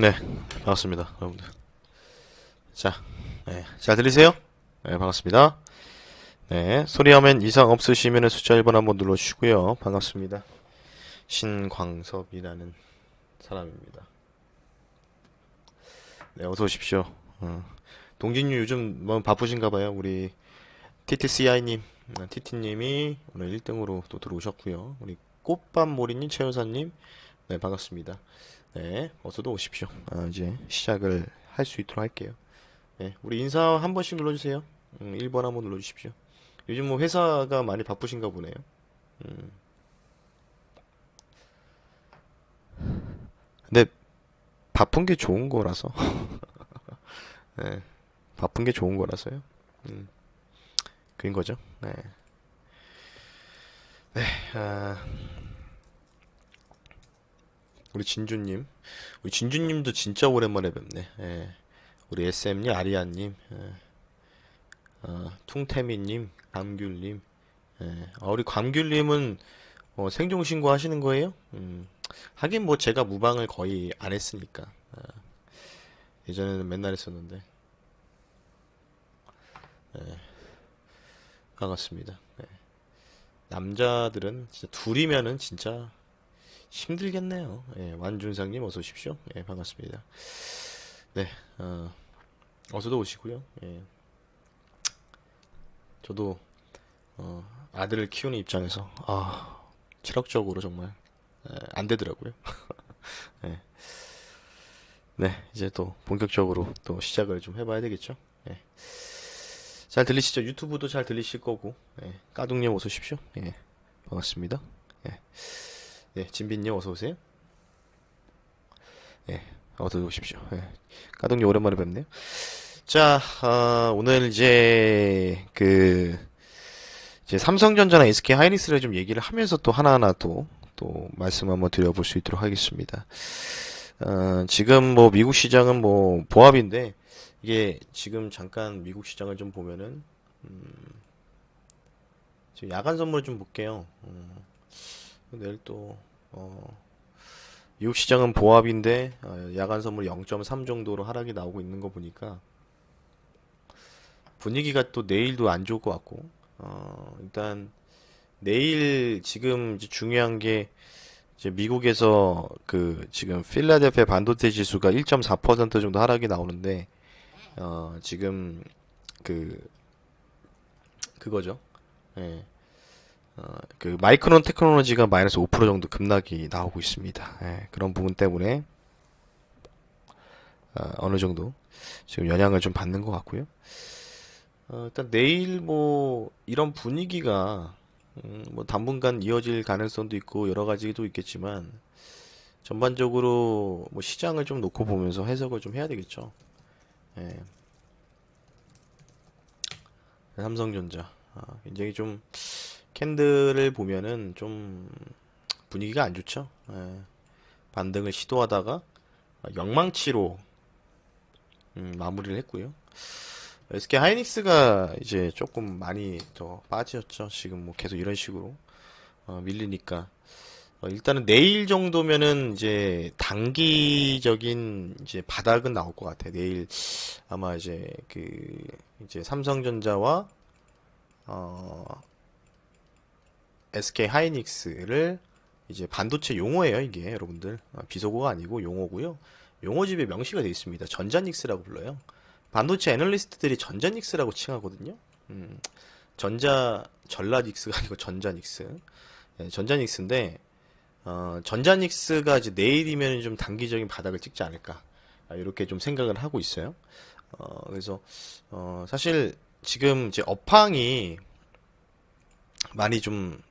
네, 반갑습니다, 여러분들. 자, 네, 잘 들리세요? 네, 반갑습니다. 네, 소리화면 이상 없으시면 숫자 1번 한번 눌러주시고요. 반갑습니다. 신광섭이라는 사람입니다. 네, 어서 오십시오. 동진님 요즘 뭐 바쁘신가 봐요. 우리 TTCI님, TT님이 오늘 1등으로 또 들어오셨고요. 우리 꽃밤모리님, 최여사님, 네, 반갑습니다. 네, 어서도 오십시오. 이제 시작을 할 수 있도록 할게요. 네, 우리 인사 한 번씩 눌러주세요. 1번 한번 눌러주십시오. 요즘 뭐 회사가 많이 바쁘신가 보네요. 음, 근데 바쁜 게 좋은 거라서. 네, 바쁜 게 좋은 거라서요. 음, 그인 거죠. 네. 아, 우리 진주님. 우리 진주님도 진짜 오랜만에 뵙네. 예. 우리 SM님, 아리아님, 퉁태미님, 감귤님. 예. 우리 감귤님은 생존신고 하시는 거예요? 하긴 뭐 제가 무방을 거의 안 했으니까. 예전에는 맨날 했었는데. 반갑습니다. 네. 남자들은 진짜 둘이면은 진짜 힘들겠네요. 예, 완준상님 어서 오십시오. 예, 반갑습니다. 네, 어서도 오시고요. 예, 저도 아들을 키우는 입장에서 체력적으로 정말 안 되더라고요. 예, 네, 이제 또 본격적으로 또 시작을 좀 해봐야 되겠죠. 예, 잘 들리시죠? 유튜브도 잘 들리실 거고. 예, 까둥님 어서 오십시오. 예, 반갑습니다. 예, 네, 진빈님 어서 오세요. 예, 어서 오십시오. 예, 까둥님 오랜만에 뵙네요. 자, 오늘 이제 삼성전자나 SK 하이닉스를 좀 얘기를 하면서 또 하나하나 또 말씀 한번 드려볼 수 있도록 하겠습니다. 지금 뭐 미국 시장은 뭐 보합인데 이게 지금 잠깐 미국 시장을 좀 보면은 지금 야간 선물 좀 볼게요. 내일 또 미국 시장은 보합인데 야간 선물 0.3 정도로 하락이 나오고 있는 거 보니까 분위기가 또 내일도 안 좋을 것 같고 일단 내일 지금 이제 중요한 게 이제 미국에서 그 지금 필라델피아 반도체 지수가 1.4% 정도 하락이 나오는데 지금 그 그거죠. 예. 그 마이크론 테크놀로지가 마이너스 5% 정도 급락이 나오고 있습니다. 예, 그런 부분 때문에 어느 정도 지금 영향을 좀 받는 것 같고요. 일단 내일 뭐 이런 분위기가 뭐 당분간 이어질 가능성도 있고 여러 가지도 있겠지만 전반적으로 뭐 시장을 좀 놓고 보면서 해석을 좀 해야 되겠죠. 예, 삼성전자 굉장히 좀 캔들을 보면은 좀 분위기가 안 좋죠. 예, 반등을 시도하다가 영망치로 마무리를 했고요. SK 하이닉스가 이제 조금 많이 더 빠졌죠. 지금 뭐 계속 이런 식으로 밀리니까 일단은 내일 정도면은 이제 단기적인 이제 바닥은 나올 것 같아. 내일 아마 이제 삼성전자와 어, SK 하이닉스를 이제 반도체 용어예요, 이게 여러분들. 비속어가 아니고 용어고요. 용어집에 명시가 되어 있습니다. 전자닉스라고 불러요. 반도체 애널리스트들이 전자닉스라고 칭하거든요. 음, 전라닉스가 아니고 전자닉스. 예, 전자닉스인데 전자닉스가 이제 내일이면 좀 단기적인 바닥을 찍지 않을까. 이렇게 좀 생각을 하고 있어요. 그래서, 사실 지금 이제 업황이 많이 좀,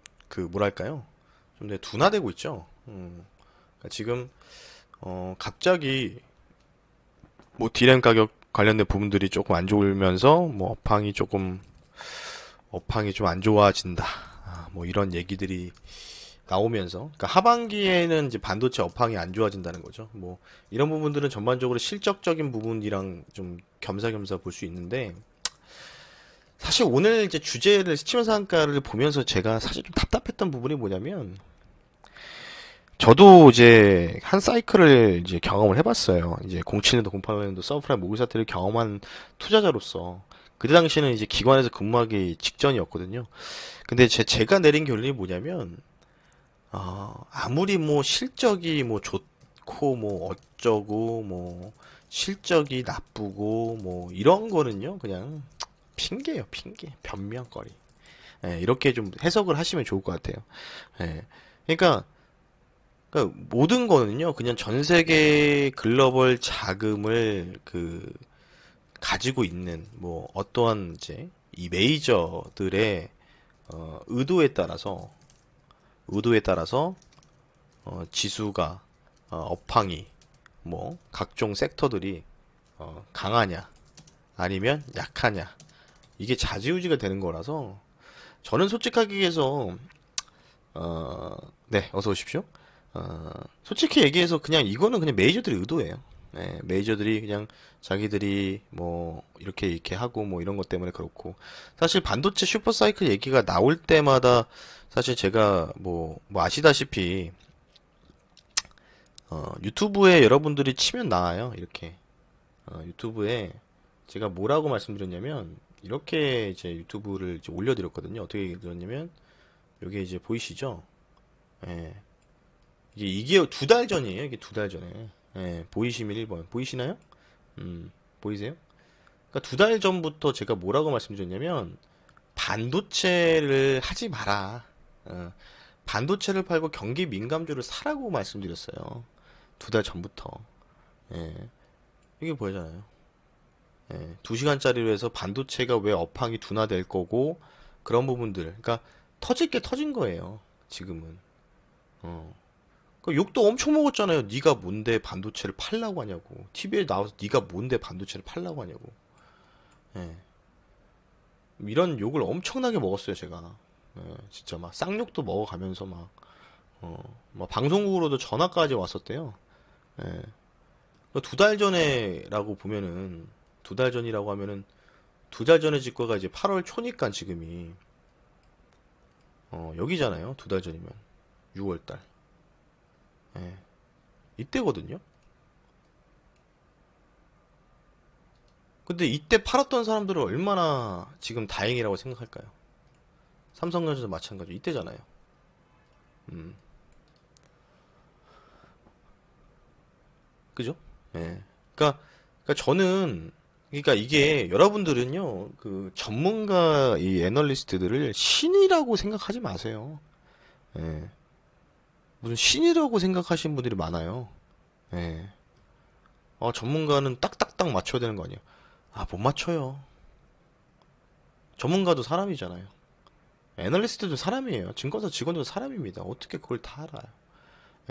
뭐랄까요? 좀 둔화되고 있죠. 그러니까 지금, 갑자기 뭐 디램 가격 관련된 부분들이 조금 안 좋으면서 뭐 업황이 좀 안 좋아진다. 뭐 이런 얘기들이 나오면서 그러니까 하반기에는 이제 반도체 업황이 안 좋아진다는 거죠. 뭐 이런 부분들은 전반적으로 실적적인 부분이랑 좀 겸사겸사 볼 수 있는데 사실 오늘 이제 주제를 스치면 상한가를 보면서 제가 사실 좀 답답했던 부분이 뭐냐면 저도 이제 한 사이클을 이제 경험을 해봤어요. 이제 07년도, 08년도 서브프라임 모기 사태를 경험한 투자자로서 그때 당시에는 이제 기관에서 근무하기 직전이었거든요. 근데 제가 내린 결론이 뭐냐면 아무리 뭐 실적이 뭐 좋고 뭐 어쩌고 뭐 실적이 나쁘고 뭐 이런 거는요 그냥 핑계예요, 핑계, 변명거리. 예, 이렇게 좀 해석을 하시면 좋을 것 같아요. 예. 그러니까 모든 거는요, 그냥 전 세계 글로벌 자금을 가지고 있는 뭐 어떠한 이제 이 메이저들의 의도에 따라서 지수가 업황이 뭐 각종 섹터들이 강하냐 아니면 약하냐 이게 좌지우지가 되는 거라서 저는 솔직하게 얘기해서 네, 어서 오십시오. 솔직히 얘기해서 그냥 이거는 그냥 메이저들의 의도예요. 네, 메이저들이 그냥 자기들이 뭐 이렇게 하고 뭐 이런 것 때문에 그렇고 사실 반도체 슈퍼사이클 얘기가 나올 때마다 사실 제가 뭐 아시다시피 유튜브에 여러분들이 치면 나와요. 이렇게 유튜브에 제가 뭐라고 말씀드렸냐면 이렇게 이제 유튜브를 이제 올려드렸거든요. 어떻게 드렸냐면 여기 이제 보이시죠? 예. 이게 2달 전이에요. 이게 2달 전에. 예, 보이시면 1번. 보이시나요? 보이세요? 그러니까 2달 전부터 제가 뭐라고 말씀드렸냐면, 반도체를 하지 마라. 어, 반도체를 팔고 경기 민감주를 사라고 말씀드렸어요. 2달 전부터. 예, 이게 보이잖아요. 예, 2시간짜리로 해서 반도체가 왜 업황이 둔화될 거고, 그런 부분들. 그러니까 터질 게 터진 거예요. 지금은. 어. 그 욕도 엄청 먹었잖아요. 네가 뭔데 반도체를 팔라고 하냐고. TV에 나와서 네가 뭔데 반도체를 팔라고 하냐고. 예. 이런 욕을 엄청나게 먹었어요, 제가. 예, 진짜 막 쌍욕도 먹어가면서 막 방송국으로도 전화까지 왔었대요. 예. 2달 전에라고 보면은 2달 전이라고 하면은 2달 전에 직거가 이제 8월 초니까 지금이 여기잖아요. 2달 전이면 6월 달. 예. 이때거든요. 근데 이때 팔았던 사람들은 얼마나 지금 다행이라고 생각할까요? 삼성전자도 마찬가지 이때잖아요. 음, 그죠? 예. 그러니까 저는 그러니까 이게 여러분들은요 그 전문가 이 애널리스트들을 신이라고 생각하지 마세요. 예. 무슨 신이라고 생각하시는 분들이 많아요. 예. 전문가는 딱딱딱 맞춰야 되는 거 아니에요? 못 맞춰요. 전문가도 사람이잖아요. 애널리스트도 사람이에요. 증권사 직원도 사람입니다. 어떻게 그걸 다 알아요?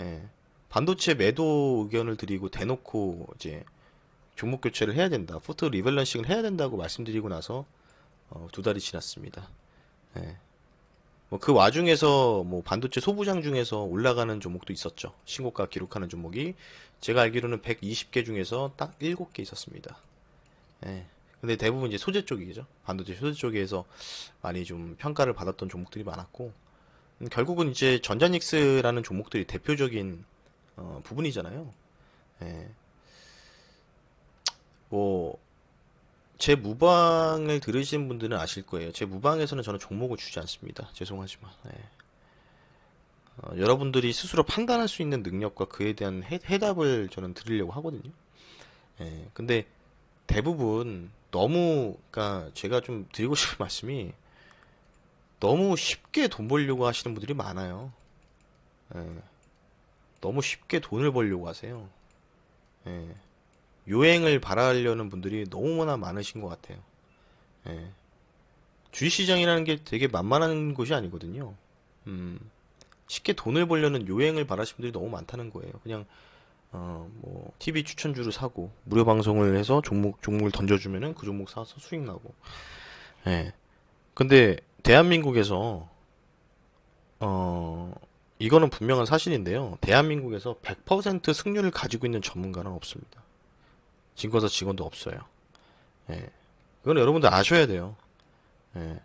예. 반도체 매도 의견을 드리고 대놓고 이제 종목 교체를 해야 된다. 포트 리밸런싱을 해야 된다고 말씀드리고 나서 2달이 지났습니다. 예. 뭐 그 와중에서 뭐 반도체 소부장 중에서 올라가는 종목도 있었죠. 신고가 기록하는 종목이 제가 알기로는 120개 중에서 딱 7개 있었습니다. 예. 근데 대부분 이제 소재 쪽이죠. 반도체 소재 쪽에서 많이 좀 평가를 받았던 종목들이 많았고 결국은 이제 전자닉스라는 종목들이 대표적인 부분이잖아요. 예. 뭐 제 무방을 들으신 분들은 아실 거예요. 제 무방에서는 저는 종목을 주지 않습니다. 죄송하지만. 예. 여러분들이 스스로 판단할 수 있는 능력과 그에 대한 해답을 저는 드리려고 하거든요. 예. 근데 대부분 너무, 그러니까 제가 좀 드리고 싶은 말씀이 너무 쉽게 돈 벌려고 하시는 분들이 많아요. 예. 너무 쉽게 돈을 벌려고 하세요. 예. 요행을 바라려는 분들이 너무나 많으신 것 같아요. 예. 주식시장이라는 게 되게 만만한 곳이 아니거든요. 음, 쉽게 돈을 벌려는 요행을 바라시는 분들이 너무 많다는 거예요. 그냥 뭐 TV 추천주를 사고 무료 방송을 해서 종목을 던져주면은 그 종목 사서 수익 나고. 예. 근데 대한민국에서 어 이거는 분명한 사실인데요. 대한민국에서 100% 승률을 가지고 있는 전문가는 없습니다. 증권사 직원도 없어요. 예. 이거는 여러분들 아셔야 돼요. 예.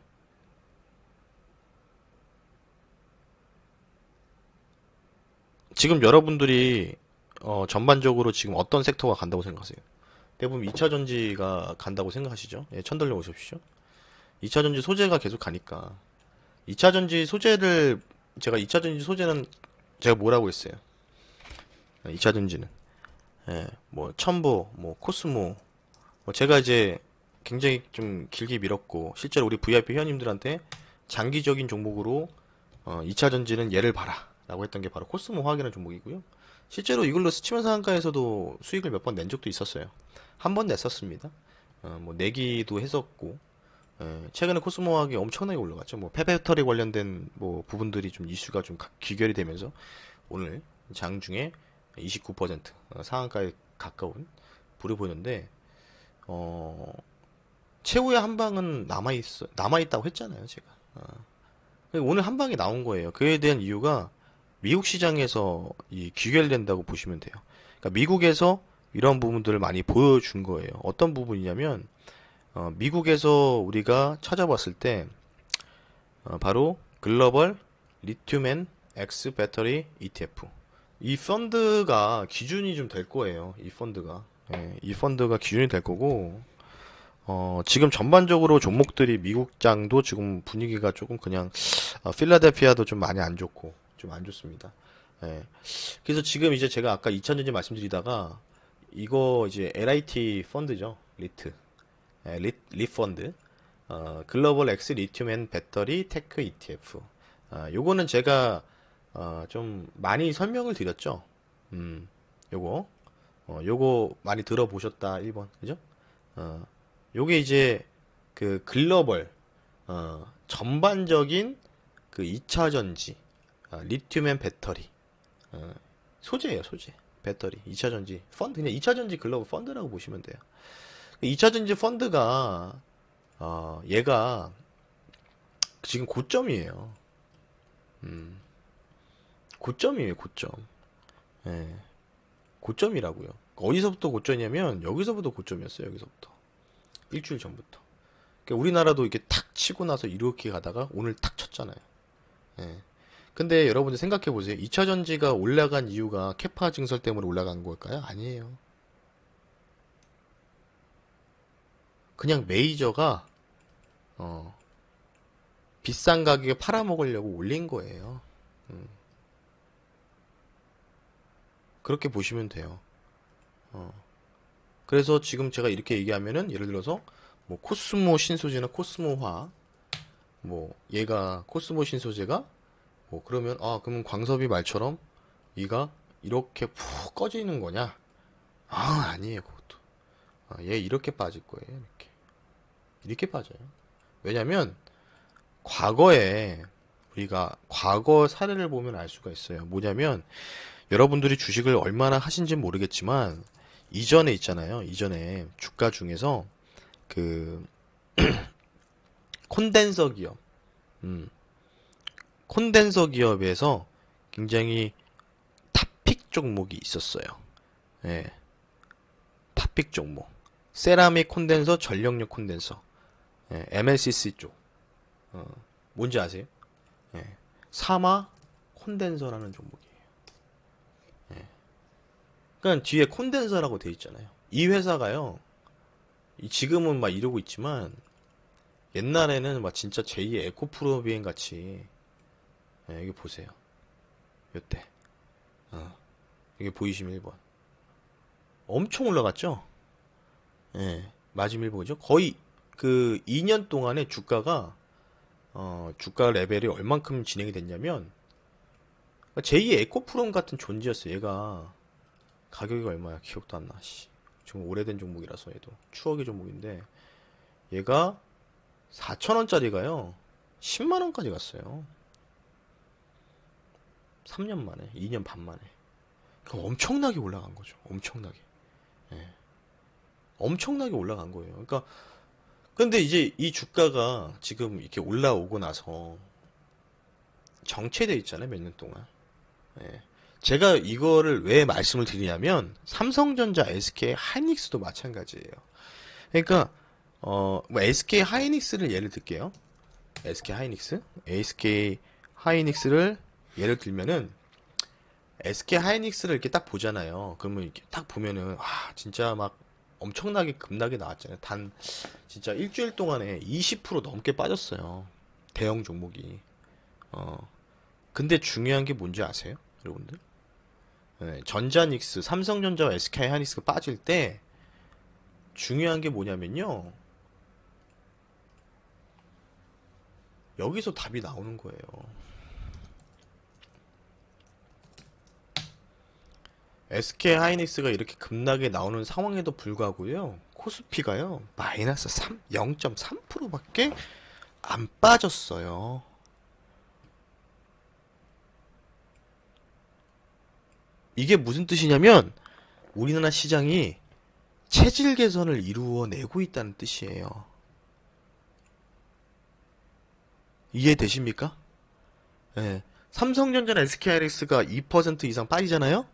지금 여러분들이 전반적으로 지금 어떤 섹터가 간다고 생각하세요? 대부분 2차 전지가 간다고 생각하시죠? 예, 천달러 오십시오. 2차 전지 소재가 계속 가니까 2차 전지 소재를 제가 2차 전지 소재는 제가 뭐라고 했어요? 2차 전지는 뭐 첨보, 뭐 코스모, 뭐 제가 이제 굉장히 좀 길게 밀었고 실제로 우리 VIP 회원님들한테 장기적인 종목으로 2차 전지는 얘를 봐라 라고 했던 게 바로 코스모 화학이라는 종목이고요. 실제로 이걸로 스치면 상한가에서도 수익을 몇 번 낸 적도 있었어요. 한 번 냈었습니다. 뭐 내기도 했었고 최근에 코스모 화학이 엄청나게 올라갔죠. 뭐 폐배터리 관련된 뭐 부분들이 좀 이슈가 좀 귀결이 되면서 오늘 장중에 29% 상한가에 가까운 불을 보이는데 최후의 한 방은 남아있다고 했잖아요, 제가. 오늘 한 방이 나온 거예요. 그에 대한 이유가 미국 시장에서 이 귀결된다고 보시면 돼요. 그러니까 미국에서 이런 부분들을 많이 보여준 거예요. 어떤 부분이냐면, 미국에서 우리가 찾아봤을 때, 바로 글로벌 리튬 앤 엑스 배터리 ETF. 이 펀드가 기준이 좀 될 거예요. 이 펀드가. 예, 이 펀드가 기준이 될 거고, 지금 전반적으로 종목들이 미국장도 지금 분위기가 조금 그냥, 필라델피아도 좀 많이 안 좋고, 좀 안 좋습니다. 예. 그래서 지금 이제 제가 아까 2차전지 말씀드리다가, 이거 이제 LIT 펀드죠. 리트. 예, 펀드. 글로벌 엑스 리튬 앤 배터리 테크 ETF. 요거는 제가, 좀 많이 설명을 드렸죠. 요거. 요거 많이 들어보셨다, 1번. 그죠? 요게 이제 그 글로벌 전반적인 그 2차 전지 리튬 앤 배터리 소재예요, 소재. 배터리 2차 전지 펀드 그냥 2차 전지 글로벌 펀드라고 보시면 돼요. 2차 전지 펀드가 얘가 지금 고점이에요. 고점이에요, 고점. 예. 고점이라고요. 어디서부터 고점이냐면 여기서부터 고점이었어요, 여기서부터. 일주일 전부터. 그러니까 우리나라도 이렇게 탁 치고 나서 이렇게 가다가 오늘 탁 쳤잖아요. 예. 근데 여러분들 생각해 보세요. 2차 전지가 올라간 이유가 캐파 증설 때문에 올라간 걸까요? 아니에요. 그냥 메이저가 비싼 가격에 팔아먹으려고 올린 거예요. 그렇게 보시면 돼요. 그래서 지금 제가 이렇게 얘기하면은 예를 들어서 뭐 코스모 신소재나 코스모화 뭐 얘가 코스모 신소재가 뭐 그러면 그러면 광섭이 말처럼 얘가 이렇게 푹 꺼지는 거냐? 아니에요, 그것도. 얘 이렇게 빠질 거예요, 이렇게 빠져요. 왜냐면 과거에 우리가 과거 사례를 보면 알 수가 있어요. 뭐냐면 여러분들이 주식을 얼마나 하신지 모르겠지만 이전에 있잖아요. 이전에 주가 중에서 그 콘덴서 기업, 콘덴서 기업에서 굉장히 탑픽 종목이 있었어요. 예, 탑픽 종목. 세라믹 콘덴서, 전력력 콘덴서. 예, MLCC 쪽. 뭔지 아세요? 예, 사마 콘덴서라는 종목이에요. 그러니까 뒤에 콘덴서라고 돼 있잖아요. 이 회사가요. 지금은 막 이러고 있지만 옛날에는 막 진짜 제2의 에코프로비엔 같이 여기 보세요. 요때 여기 보이시면 1번 엄청 올라갔죠? 예, 마지막 1번이죠. 거의 그 2년 동안에 주가가 주가 레벨이 얼만큼 진행이 됐냐면 제2의 에코프롬 같은 존재였어요. 얘가 가격이 얼마야? 기억도 안 나. 씨. 지금 오래된 종목이라서 얘도 추억의 종목인데 얘가 4,000원짜리가요 10만원까지 갔어요. 3년 만에, 2년 반 만에. 그럼 엄청나게 올라간 거죠. 엄청나게. 예. 엄청나게 올라간 거예요. 그러니까 근데 이제 이 주가가 지금 이렇게 올라오고 나서 정체돼 있잖아요, 몇 년 동안. 예. 제가 이거를 왜 말씀을 드리냐면 삼성전자, SK 하이닉스도 마찬가지예요. 그러니까 뭐 SK 하이닉스를 예를 들게요. SK 하이닉스를 예를 들면은 SK 하이닉스를 이렇게 딱 보잖아요. 그러면 이렇게 딱 보면은 진짜 막 엄청나게 급락이 나왔잖아요. 단 진짜 일주일 동안에 20% 넘게 빠졌어요. 대형 종목이. 어. 근데 중요한 게 뭔지 아세요? 여러분들? 네, 전자닉스, 삼성전자와 SK 하이닉스가 빠질 때 중요한 게 뭐냐면요. 여기서 답이 나오는 거예요. SK 하이닉스가 이렇게 급락에 나오는 상황에도 불구하고요. 코스피가요. 마이너스 0.3%밖에 안 빠졌어요. 이게 무슨 뜻이냐면 우리나라 시장이 체질 개선을 이루어내고 있다는 뜻이에요. 이해되십니까? 예. 삼성전자나 SK하이닉스가 2% 이상 빠지잖아요?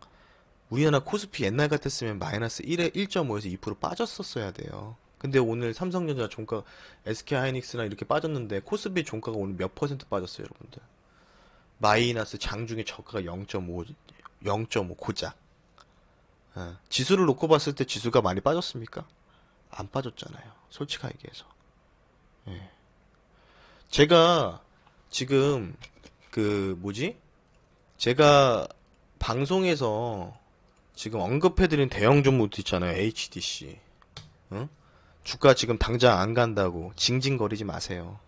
우리나라 코스피 옛날 같았으면 마이너스 1.5에서 2% 빠졌었어야 돼요. 근데 오늘 삼성전자 종가, SK하이닉스나 이렇게 빠졌는데 코스피 종가가 오늘 몇 퍼센트 빠졌어요, 여러분들? 마이너스 장중에 저가가 0.5, 0.5 고작. 예. 지수를 놓고 봤을 때 지수가 많이 빠졌습니까? 안 빠졌잖아요. 솔직하게 얘기해서. 예. 제가 지금 그 뭐지? 제가 방송에서 지금 언급해드린 대형 종목도 있잖아요. HDC. 응? 주가 지금 당장 안 간다고 징징거리지 마세요.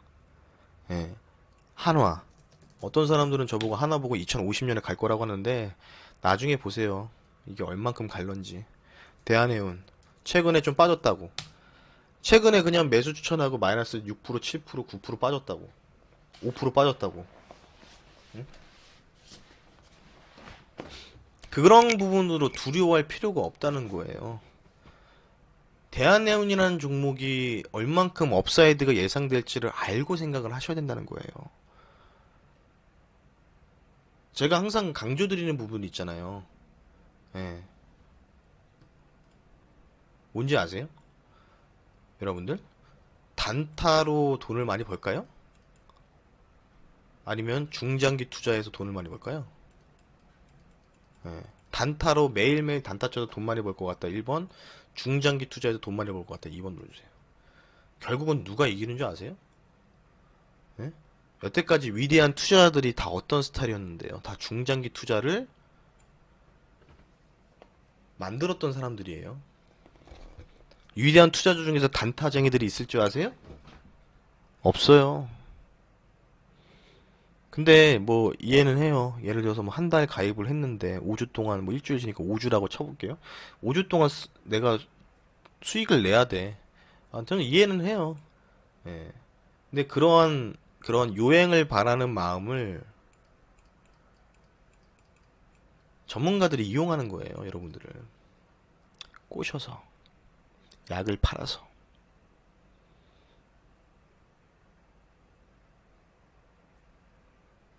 예. 한화. 어떤 사람들은 저보고 한화 보고 2050년에 갈 거라고 하는데 나중에 보세요. 이게 얼만큼 갈런지. 대한해운. 최근에 좀 빠졌다고. 최근에 그냥 매수 추천하고 마이너스 6%, 7%, 9% 빠졌다고. 5% 빠졌다고. 응? 그런 부분으로 두려워할 필요가 없다는 거예요. 대한해운이라는 종목이 얼만큼 업사이드가 예상될지를 알고 생각을 하셔야 된다는 거예요. 제가 항상 강조드리는 부분이 있잖아요. 예. 뭔지 아세요? 여러분들? 단타로 돈을 많이 벌까요? 아니면 중장기 투자해서 돈을 많이 벌까요? 예. 단타로 매일매일 단타 쳐서 돈 많이 벌 것 같다 1번, 중장기 투자해서 돈 많이 벌 것 같다 2번 눌러주세요. 결국은 누가 이기는 줄 아세요? 예? 여태까지 위대한 투자자들이 다 어떤 스타일이었는데요. 다 중장기 투자를 만들었던 사람들이에요. 위대한 투자자 중에서 단타쟁이들이 있을 줄 아세요? 없어요. 근데 뭐 이해는 해요. 예를 들어서 뭐 한 달 가입을 했는데 5주 동안 뭐 일주일 지니까 5주라고 쳐볼게요. 5주 동안 내가 수익을 내야 돼. 저는 이해는 해요. 예. 근데 그런 요행을 바라는 마음을 전문가들이 이용하는 거예요, 여러분들을. 꼬셔서 약을 팔아서.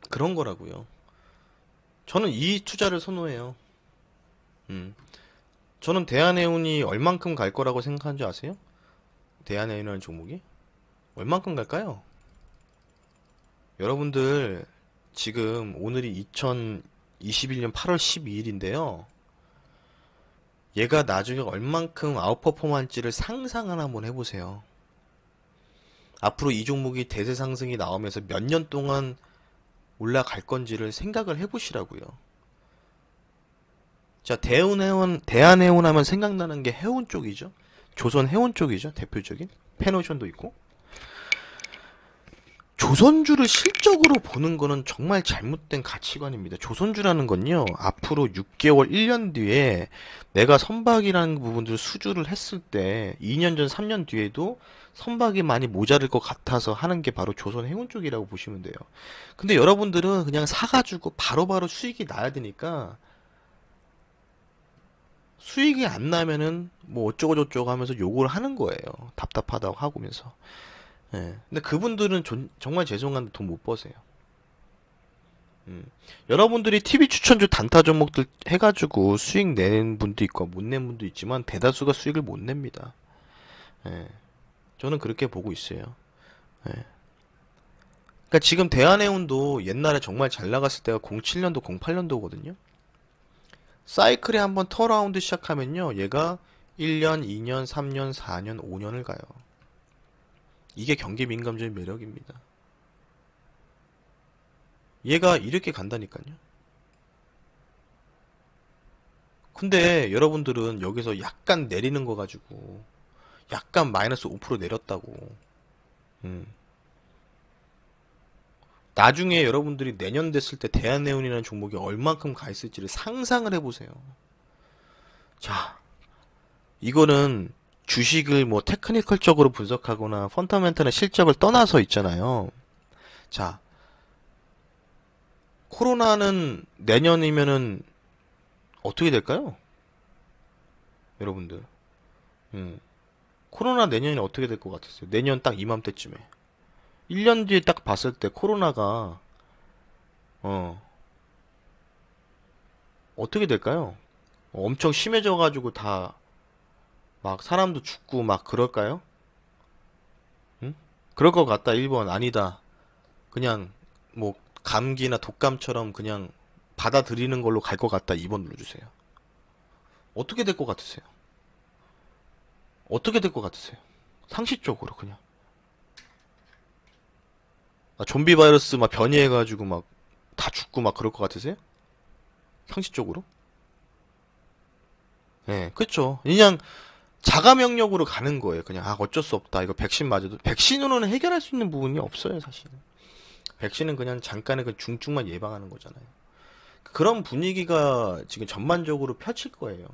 그런 거라고요. 저는 이 투자를 선호해요. 음. 저는 대한해운이 얼만큼 갈 거라고 생각하는 줄 아세요? 대한해운이라는 종목이? 얼만큼 갈까요? 여러분들, 지금 오늘이 2021년 8월 12일인데요. 얘가 나중에 얼만큼 아웃퍼포먼스를 상상을 한번 해보세요. 앞으로 이 종목이 대세 상승이 나오면서 몇 년 동안 올라갈 건지를 생각을 해보시라고요. 자, 대한해운 하면 생각나는 게 해운 쪽이죠. 조선 해운 쪽이죠. 대표적인. 펜오션도 있고. 조선주를 실적으로 보는 거는 정말 잘못된 가치관입니다. 조선주라는 건요, 앞으로 6개월, 1년 뒤에 내가 선박이라는 부분들 수주를 했을 때 2년 전, 3년 뒤에도 선박이 많이 모자랄 것 같아서 하는 게 바로 조선 해운 쪽이라고 보시면 돼요. 근데 여러분들은 그냥 사가지고 바로바로 수익이 나야 되니까 수익이 안 나면은 뭐 어쩌고저쩌고 하면서 욕을 하는 거예요. 답답하다고 하고면서. 예. 근데 그분들은 정말 죄송한데 돈 못 버세요. 여러분들이 TV 추천주 단타 종목들 해가지고 수익 낸 분도 있고 못 낸 분도 있지만 대다수가 수익을 못 냅니다. 예. 저는 그렇게 보고 있어요. 예. 그러니까 지금 대한해운도 옛날에 정말 잘 나갔을 때가 07년도, 08년도거든요. 사이클이 한번 턴라운드 시작하면요. 얘가 1년, 2년, 3년, 4년, 5년을 가요. 이게 경기 민감주의 매력입니다. 얘가 이렇게 간다니까요. 근데 여러분들은 여기서 약간 내리는 거 가지고 약간 마이너스 5% 내렸다고. 음. 나중에 여러분들이 내년 됐을 때 대한네온이라는 종목이 얼만큼 가 있을지를 상상을 해보세요. 자, 이거는 주식을 뭐 테크니컬적으로 분석하거나 펀더멘털의 실적을 떠나서 있잖아요. 자, 코로나는 내년이면은 어떻게 될까요? 여러분들. 음. 코로나 내년이 어떻게 될 것 같았어요? 내년 딱 이맘때쯤에. 1년 뒤에 딱 봤을 때 코로나가 어, 어떻게 될까요? 엄청 심해져가지고 다 막 사람도 죽고 막 그럴까요? 응? 그럴 것 같다. 1번 아니다. 그냥 뭐 감기나 독감처럼 그냥 받아들이는 걸로 갈 것 같다. 2번 눌러주세요. 어떻게 될 것 같으세요? 어떻게 될 것 같으세요? 상식적으로 그냥. 좀비 바이러스 막 변이해가지고 막 다 죽고 막 그럴 것 같으세요? 상식적으로? 네, 그쵸. 그냥 자가 면역으로 가는 거예요. 그냥 어쩔 수 없다. 이거 백신 맞아도 백신으로는 해결할 수 있는 부분이 없어요, 사실은. 백신은 그냥 잠깐의 그 중증만 예방하는 거잖아요. 그런 분위기가 지금 전반적으로 펼칠 거예요.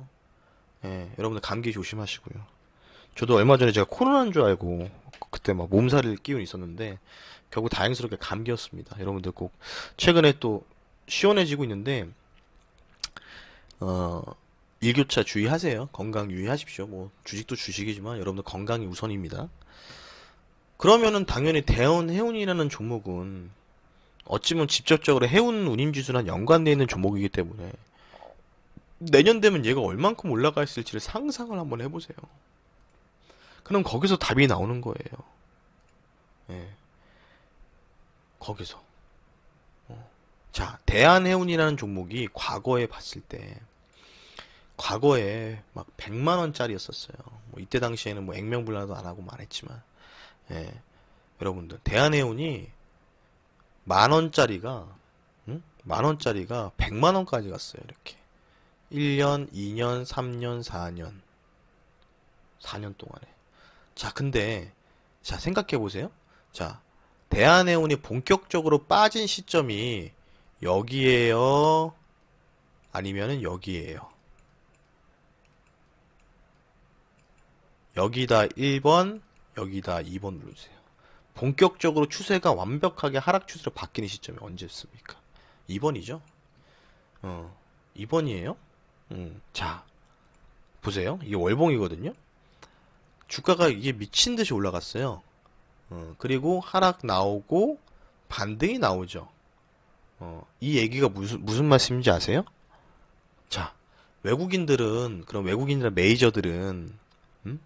예, 여러분들 감기 조심하시고요. 저도 얼마 전에 제가 코로나인 줄 알고 그때 막 몸살을 기운이 있었는데 결국 다행스럽게 감기였습니다. 여러분들 꼭 최근에 또 시원해지고 있는데 어, 일교차 주의하세요. 건강 유의하십시오. 뭐 주식도 주식이지만 여러분들 건강이 우선입니다. 그러면은 당연히 대원 해운이라는 종목은 어찌보면 직접적으로 해운 운임지수랑 연관되어 있는 종목이기 때문에 내년 되면 얘가 얼만큼 올라가 있을지를 상상을 한번 해보세요. 그럼 거기서 답이 나오는 거예요. 예, 거기서. 자, 대한해운이라는 종목이 과거에 봤을 때 과거에 막 100만 원짜리였었어요. 뭐 이때 당시에는 뭐 액면불라도 안 하고 말했지만 예, 여러분들 대한해운이 만 원짜리가 응? 만 원짜리가 100만 원까지 갔어요. 이렇게 1년, 2년, 3년, 4년 4년 동안에. 자, 근데 자, 생각해 보세요. 자, 대한해운이 본격적으로 빠진 시점이 여기에요? 아니면은 여기에요? 여기다 1번, 여기다 2번 누르세요. 본격적으로 추세가 완벽하게 하락 추세로 바뀌는 시점이 언제였습니까? 2번이죠? 2번이에요? 자, 보세요. 이게 월봉이거든요? 주가가 이게 미친 듯이 올라갔어요. 그리고 하락 나오고 반등이 나오죠. 이 얘기가 무슨 말씀인지 아세요? 자, 그런 외국인들 메이저들은, 음?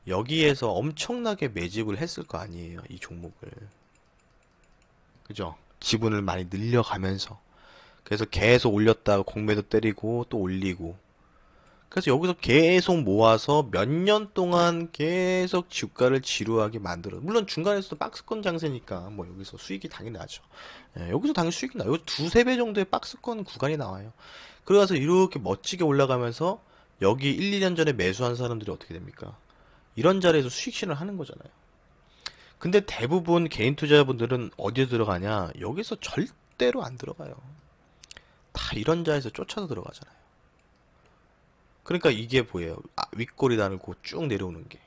여기에서 엄청나게 매집을 했을 거 아니에요, 이 종목을. 그죠? 지분을 많이 늘려가면서. 그래서 계속 올렸다가 공매도 때리고 또 올리고. 그래서 여기서 계속 모아서 몇 년 동안 계속 주가를 지루하게 만들어. 물론 중간에서도 박스권 장세니까 뭐 여기서 수익이 당연히 나죠. 예, 여기서 당연히 수익이 나요. 여기 두세 배 정도의 박스권 구간이 나와요. 그래서 이렇게 멋지게 올라가면서 여기 1, 2년 전에 매수한 사람들이 어떻게 됩니까? 이런 자리에서 수익 실현을 하는 거잖아요. 근데 대부분 개인 투자자분들은 어디에 들어가냐? 여기서 절대로 안 들어가요. 다 이런 자리에서 쫓아서 들어가잖아요. 그러니까 이게 보여요. 윗꼬리 달고 쭉 내려오는 게.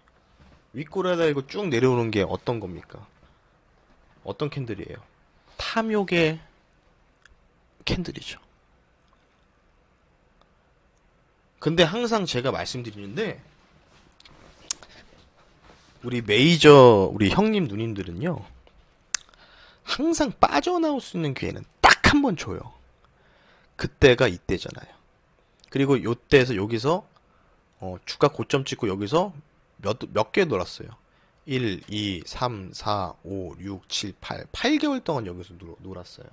윗꼬리 달고 쭉 내려오는 게 어떤 겁니까? 어떤 캔들이에요? 탐욕의 캔들이죠. 근데 항상 제가 말씀드리는데 우리 형님 누님들은요. 항상 빠져나올 수 있는 기회는 딱 한 번 줘요. 그때가 이때잖아요. 그리고 요때에서 여기서 주가 고점 찍고 여기서 몇 개 놀았어요. 1, 2, 3, 4, 5, 6, 7, 8. 8개월 동안 여기서 놀았어요.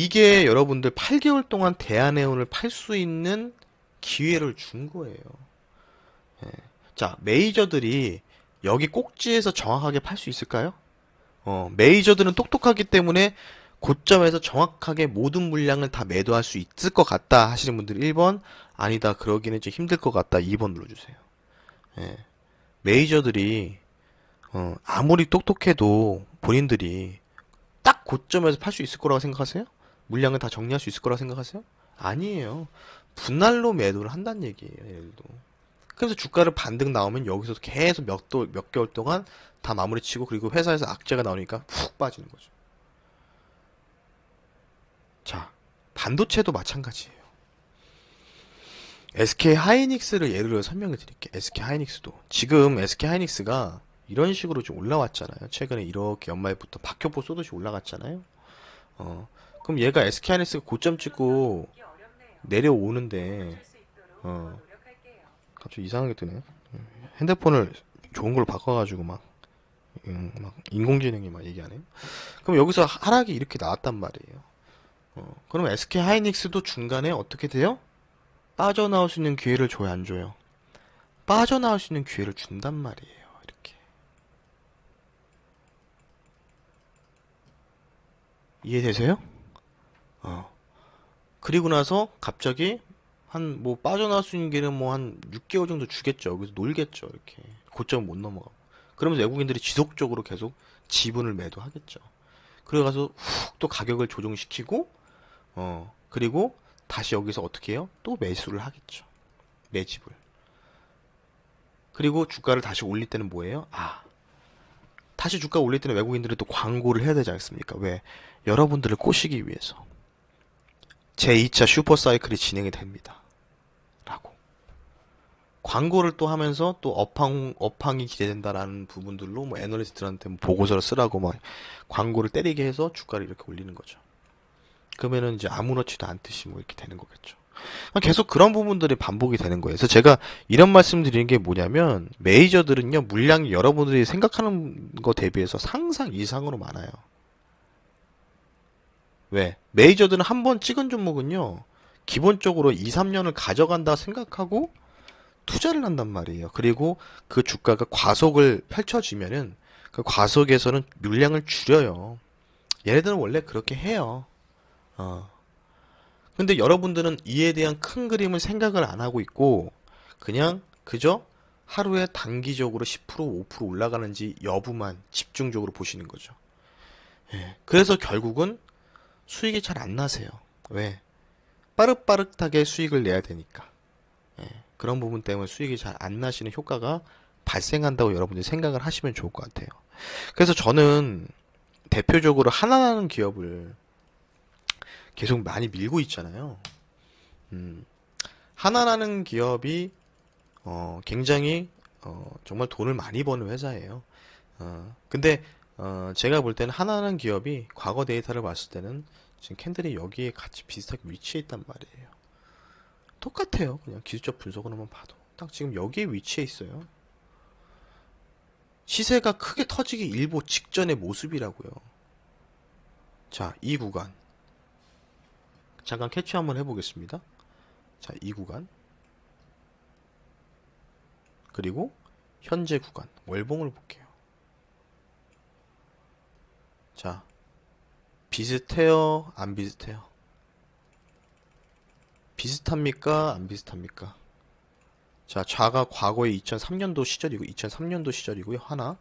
이게 여러분들 8개월 동안 대한해운을 팔 수 있는 기회를 준 거예요. 예. 자, 메이저들이 여기 꼭지에서 정확하게 팔 수 있을까요? 메이저들은 똑똑하기 때문에 고점에서 정확하게 모든 물량을 다 매도할 수 있을 것 같다 하시는 분들 1번, 아니다 그러기는 좀 힘들 것 같다 2번 눌러주세요. 예. 메이저들이 아무리 똑똑해도 본인들이 딱 고점에서 팔 수 있을 거라고 생각하세요? 물량을 다 정리할 수 있을 거라고 생각하세요? 아니에요. 분할로 매도를 한다는 얘기예요. 예를 들어. 그래서 주가를 반등 나오면 여기서 계속 몇 개월 동안 다 마무리 치고 그리고 회사에서 악재가 나오니까 푹 빠지는 거죠. 자, 반도체도 마찬가지예요. SK 하이닉스를 예를 들어 설명해 드릴게요. SK 하이닉스도. 지금 SK 하이닉스가 이런 식으로 좀 올라왔잖아요. 최근에 이렇게 연말부터 박효포 쏘듯이 올라갔잖아요. 그럼 얘가 SK 하이닉스가 고점 찍고 내려오는데, 갑자기 이상하게 뜨네. 핸드폰을 좋은 걸로 바꿔가지고 막 인공지능이 막 얘기하네요. 그럼 여기서 하락이 이렇게 나왔단 말이에요. 그럼 SK 하이닉스도 중간에 어떻게 돼요? 빠져나올 수 있는 기회를 줘요, 안 줘요? 빠져나올 수 있는 기회를 준단 말이에요. 이렇게. 이해되세요? 어. 그리고 나서 갑자기 한 뭐 빠져나올 수 있는 길은 뭐 한 6개월 정도 주겠죠. 여기서 놀겠죠. 이렇게. 고점 못 넘어가고. 그러면서 외국인들이 지속적으로 계속 지분을 매도하겠죠. 그래가서 훅 또 가격을 조정시키고 그리고 다시 여기서 어떻게 해요? 또 매수를 하겠죠. 매집을. 그리고 주가를 다시 올릴 때는 뭐예요? 다시 주가 올릴 때는 외국인들이 또 광고를 해야 되지 않습니까? 왜? 여러분들을 꼬시기 위해서. 제2차 슈퍼사이클이 진행이 됩니다. 라고. 광고를 또 하면서 또 업황이 기대된다라는 부분들로 뭐 애널리스트들한테 뭐 보고서를 쓰라고 막 광고를 때리게 해서 주가를 이렇게 올리는 거죠. 그러면은 이제 아무렇지도 않듯이 뭐 이렇게 되는 거겠죠. 계속 그런 부분들이 반복이 되는 거예요. 그래서 제가 이런 말씀 드리는 게 뭐냐면 메이저들은요 물량이 여러분들이 생각하는 거 대비해서 상상 이상으로 많아요. 왜? 메이저들은 한 번 찍은 종목은요 기본적으로 2, 3년을 가져간다 생각하고 투자를 한단 말이에요. 그리고 그 주가가 과속을 펼쳐지면은 그 과속에서는 물량을 줄여요. 얘네들은 원래 그렇게 해요. 어. 근데 여러분들은 이에 대한 큰 그림을 생각을 안 하고 있고 그냥 그저 하루에 단기적으로 10% 5% 올라가는지 여부만 집중적으로 보시는 거죠. 예. 그래서 결국은 수익이 잘 안 나세요. 왜? 빠릇빠릇하게 수익을 내야 되니까. 예. 그런 부분 때문에 수익이 잘 안 나시는 효과가 발생한다고 여러분들이 생각을 하시면 좋을 것 같아요. 그래서 저는 대표적으로 하나라는 기업을 계속 많이 밀고 있잖아요. 음, 하나라는 기업이 굉장히 정말 돈을 많이 버는 회사예요. 근데 제가 볼 때는 하나라는 기업이 과거 데이터를 봤을 때는 지금 캔들이 여기에 같이 비슷하게 위치해 있단 말이에요. 똑같아요. 그냥 기술적 분석으로만 봐도 딱 지금 여기에 위치해 있어요. 시세가 크게 터지기 일보 직전의 모습이라고요. 자, 이 구간 잠깐 캐치 한번 해보겠습니다. 자, 이 구간 그리고 현재 구간 월봉을 볼게요. 자, 비슷해요? 안 비슷해요? 비슷합니까? 안 비슷합니까? 자, 좌가 과거의 2003년도 시절이고 2003년도 시절이고요. 하나.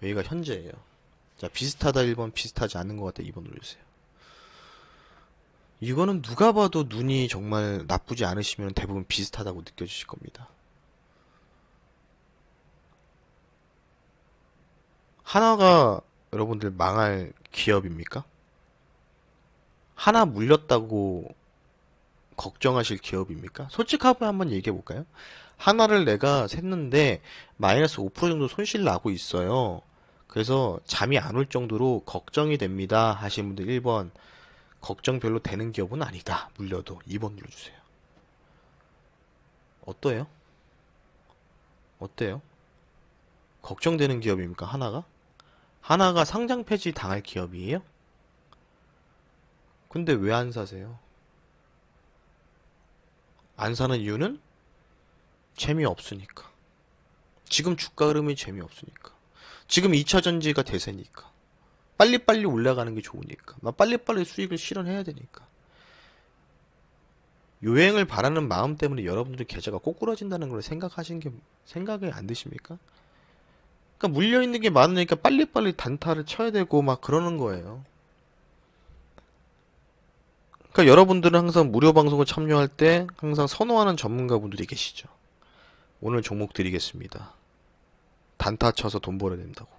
여기가 현재예요. 자, 비슷하다 1번, 비슷하지 않는 것 같다 2번 눌러주세요. 이거는 누가 봐도 눈이 정말 나쁘지 않으시면 대부분 비슷하다고 느껴지실 겁니다. 하나가 여러분들 망할 기업입니까? 하나 물렸다고 걱정하실 기업입니까? 솔직하게 한번 얘기해 볼까요? 하나를 내가 샜는데 마이너스 5% 정도 손실 나고 있어요. 그래서 잠이 안 올 정도로 걱정이 됩니다. 하시는 분들 1번 걱정 별로 되는 기업은 아니다. 물려도 2번 눌러주세요. 어때요? 어때요? 걱정되는 기업입니까? 하나가? 하나가 상장 폐지 당할 기업이에요? 근데 왜 안 사세요? 안 사는 이유는 재미없으니까. 지금 주가 흐름이 재미없으니까. 지금 2차 전지가 대세니까. 빨리빨리 올라가는 게 좋으니까. 나 빨리빨리 수익을 실현해야 되니까. 요행을 바라는 마음 때문에 여러분들 계좌가 꼬꾸라진다는 걸 생각하시는 게 생각이 안 드십니까? 그러니까 물려있는 게 많으니까 빨리빨리 단타를 쳐야 되고 막 그러는 거예요. 그러니까 여러분들은 항상 무료 방송을 참여할 때 항상 선호하는 전문가분들이 계시죠. 오늘 종목 드리겠습니다. 단타 쳐서 돈 벌어야 된다고.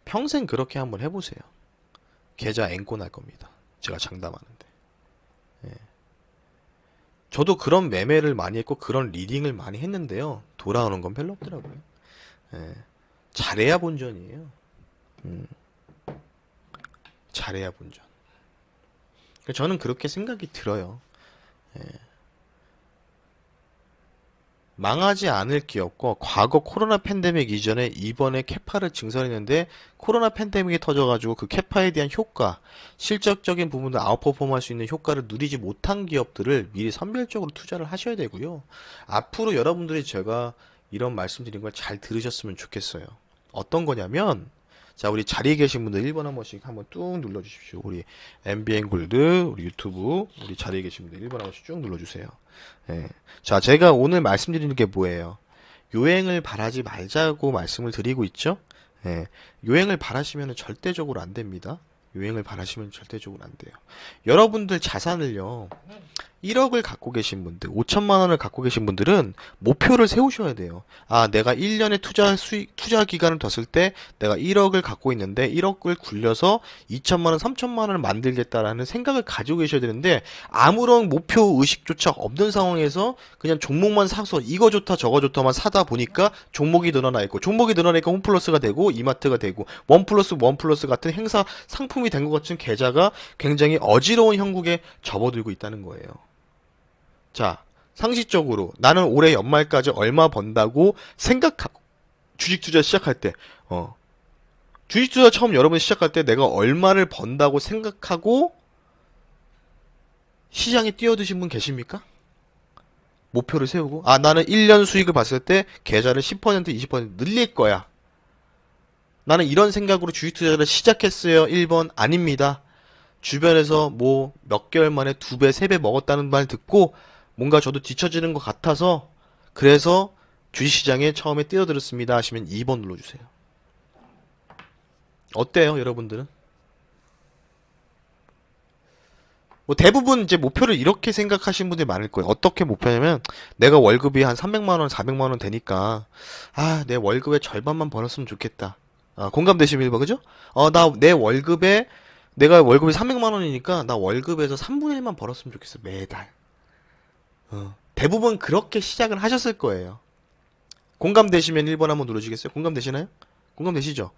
평생 그렇게 한번 해보세요. 계좌 앵꼬 날 겁니다. 제가 장담하는데. 예. 저도 그런 매매를 많이 했고 그런 리딩을 많이 했는데요. 돌아오는 건 별로 없더라고요. 예. 잘해야 본전이에요. 음, 잘해야 본전. 그러니까 저는 그렇게 생각이 들어요. 예. 망하지 않을 기업과 과거 코로나 팬데믹 이전에 이번에 캐파를 증설했는데 코로나 팬데믹이 터져가지고 그 캐파에 대한 효과, 실적적인 부분을 아웃퍼폼할 수 있는 효과를 누리지 못한 기업들을 미리 선별적으로 투자를 하셔야 되고요. 앞으로 여러분들이 제가 이런 말씀드린 걸 잘 들으셨으면 좋겠어요. 어떤 거냐면 자, 우리 자리에 계신 분들 1번 한 번씩 한번 뚝 눌러주십시오. 우리 MBN 골드, 우리 유튜브, 우리 자리에 계신 분들 1번 한 번씩 쭉 눌러주세요. 예. 자, 제가 오늘 말씀드리는 게 뭐예요? 요행을 바라지 말자고 말씀을 드리고 있죠? 예. 요행을 바라시면 절대적으로 안 됩니다. 요행을 바라시면 절대적으로 안 돼요. 여러분들 자산을요, 1억을 갖고 계신 분들, 5천만 원을 갖고 계신 분들은 목표를 세우셔야 돼요. 아, 내가 1년의 투자 기간을 뒀을 때 내가 1억을 갖고 있는데 1억을 굴려서 2천만 원, 3천만 원을 만들겠다라는 생각을 가지고 계셔야 되는데 아무런 목표 의식조차 없는 상황에서 그냥 종목만 사서 이거 좋다 저거 좋다만 사다 보니까 종목이 늘어나 있고 종목이 늘어나니까 홈플러스가 되고 이마트가 되고 원 플러스 같은 행사 상품이 된 것 같은 계좌가 굉장히 어지러운 형국에 접어들고 있다는 거예요. 자, 상식적으로 나는 올해 연말까지 얼마 번다고 생각하고 주식 투자 시작할 때, 주식 투자 처음 여러분 시작할 때 내가 얼마를 번다고 생각하고 시장에 뛰어드신 분 계십니까? 목표를 세우고, 아, 나는 1년 수익을 봤을 때 계좌를 10%, 20% 늘릴 거야. 나는 이런 생각으로 주식 투자를 시작했어요. 1번 아닙니다. 주변에서 뭐 몇 개월 만에 2배, 3배 먹었다는 말 듣고 뭔가 저도 뒤처지는 것 같아서 그래서 주식시장에 처음에 뛰어들었습니다 하시면 2번 눌러주세요. 어때요, 여러분들은? 뭐 대부분 이제 목표를 이렇게 생각하시는 분들이 많을 거예요. 어떻게 목표냐면 내가 월급이 한 300만 원, 400만 원 되니까 아, 내 월급의 절반만 벌었으면 좋겠다. 공감되시면 1번, 그죠? 나 내 월급에 내가 월급이 300만 원이니까 나 월급에서 3분의 1만 벌었으면 좋겠어, 매달. 대부분 그렇게 시작을 하셨을 거예요. 공감되시면 1번 한번 눌러주시겠어요? 공감되시나요? 공감되시죠?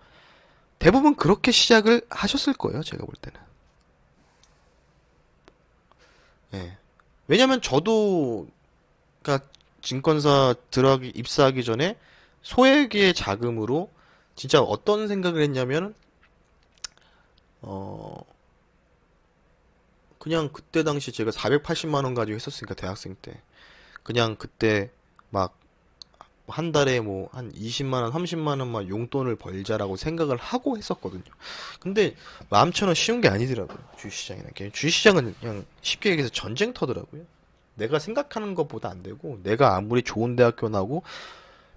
대부분 그렇게 시작을 하셨을 거예요, 제가 볼 때는. 예. 왜냐면 저도, 그니까, 증권사 입사하기 전에 소액의 자금으로 진짜 어떤 생각을 했냐면, 그냥 그때 당시 제가 480만 원 가지고 했었으니까, 대학생 때. 그냥 그때 막 한 달에 뭐 한 20만 원, 30만 원만 용돈을 벌자라고 생각을 하고 했었거든요. 근데 마음처럼 쉬운 게 아니더라고요. 주식시장이나 주식시장은 그냥 쉽게 얘기해서 전쟁터더라고요. 내가 생각하는 것보다 안 되고 내가 아무리 좋은 대학교 나오고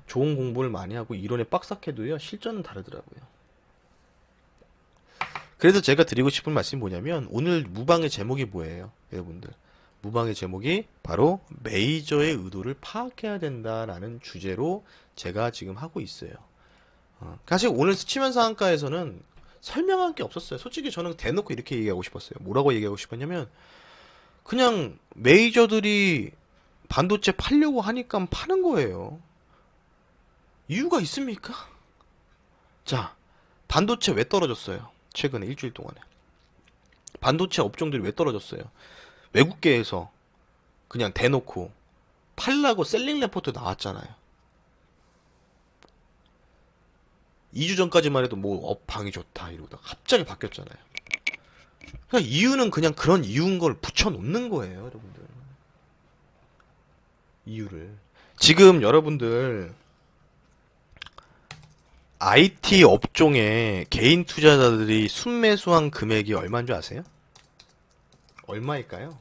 좋은 공부를 많이 하고 이론에 빡싹해도요 실전은 다르더라고요. 그래서 제가 드리고 싶은 말씀이 뭐냐면 오늘 무방의 제목이 뭐예요, 여러분들? 무방의 제목이 바로 메이저의 의도를 파악해야 된다라는 주제로 제가 지금 하고 있어요. 사실 오늘 스치면 상한가에서는 설명할 게 없었어요. 솔직히 저는 대놓고 이렇게 얘기하고 싶었어요. 뭐라고 얘기하고 싶었냐면 그냥 메이저들이 반도체 팔려고 하니까 파는 거예요. 이유가 있습니까? 자, 반도체 왜 떨어졌어요? 최근에 일주일 동안에. 반도체 업종들이 왜 떨어졌어요? 외국계에서 그냥 대놓고 팔라고 셀링 레포트 나왔잖아요. 2주 전까지만 해도 뭐 업황이 좋다 이러다 갑자기 바뀌었잖아요. 그러니까 이유는 그냥 그런 이유인 걸 붙여놓는 거예요, 여러분들. 이유를. 지금 여러분들 IT 업종에 개인 투자자들이 순매수한 금액이 얼마인 줄 아세요? 얼마일까요?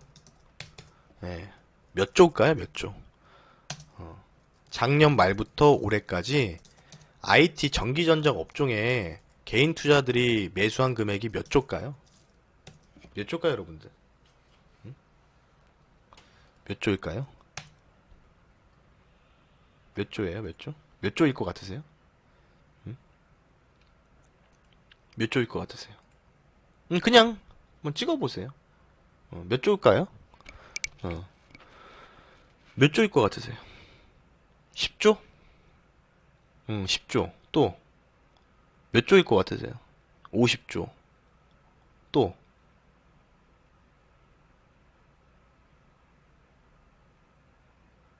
네. 몇 조일까요? 몇 조? 작년 말부터 올해까지 IT 전기전자 업종에 개인 투자들이 매수한 금액이 몇 조일까요? 몇 조일까요, 여러분들? 몇 조일까요? 몇 조예요, 몇 조? 몇 조일 것 같으세요? 몇 조일 것 같으세요? 그냥 한번 찍어보세요. 몇 조일까요? 어, 몇 조일 것 같으세요? 10조? 10조. 또, 몇 조일 것 같으세요? 50조. 또,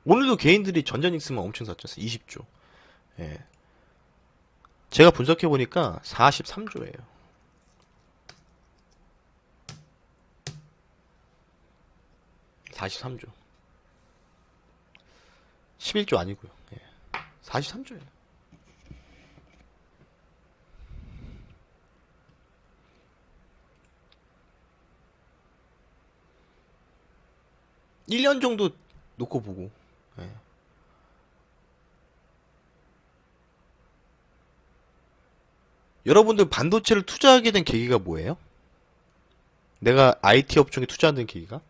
오늘도 개인들이 전자닉스만 엄청 샀죠. 20조. 예. 제가 분석해보니까 43조예요. 43조. 11조 아니고요. 예. 43조예요. 일 년 정도 놓고 보고. 예. 여러분들 반도체를 투자하게 된 계기가 뭐예요? 내가 IT 업종에 투자하는 계기가?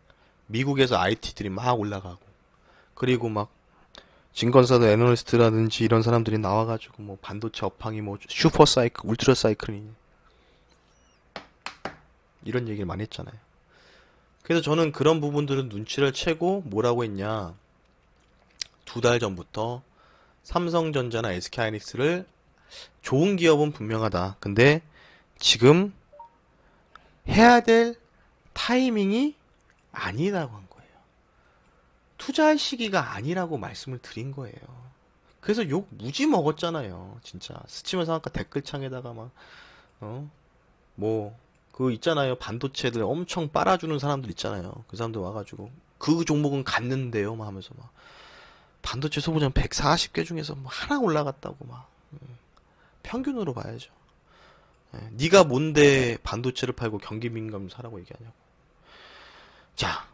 미국에서 IT들이 막 올라가고, 그리고 막 증권사들 애널리스트라든지 이런 사람들이 나와가지고 뭐 반도체 업황이 뭐 슈퍼 사이클, 울트라 사이클이니 이런 얘기를 많이 했잖아요. 그래서 저는 그런 부분들은 눈치를 채고 뭐라고 했냐, 2달 전부터 삼성전자나 SK하이닉스를 좋은 기업은 분명하다. 근데 지금 해야 될 타이밍이 아니라고 한 거예요. 투자할 시기가 아니라고 말씀을 드린 거예요. 그래서 욕 무지 먹었잖아요. 진짜 스치면 상한가 댓글창에다가 막 뭐 그 있잖아요. 반도체들 엄청 빨아주는 사람들 있잖아요. 그 사람들 와가지고 그 종목은 갔는데요 막 하면서 막 반도체 소비장 140개 중에서 뭐 하나 올라갔다고 막 평균으로 봐야죠. 예, 네가 뭔데 반도체를 팔고 경기 민감 사라고 얘기하냐고. 자,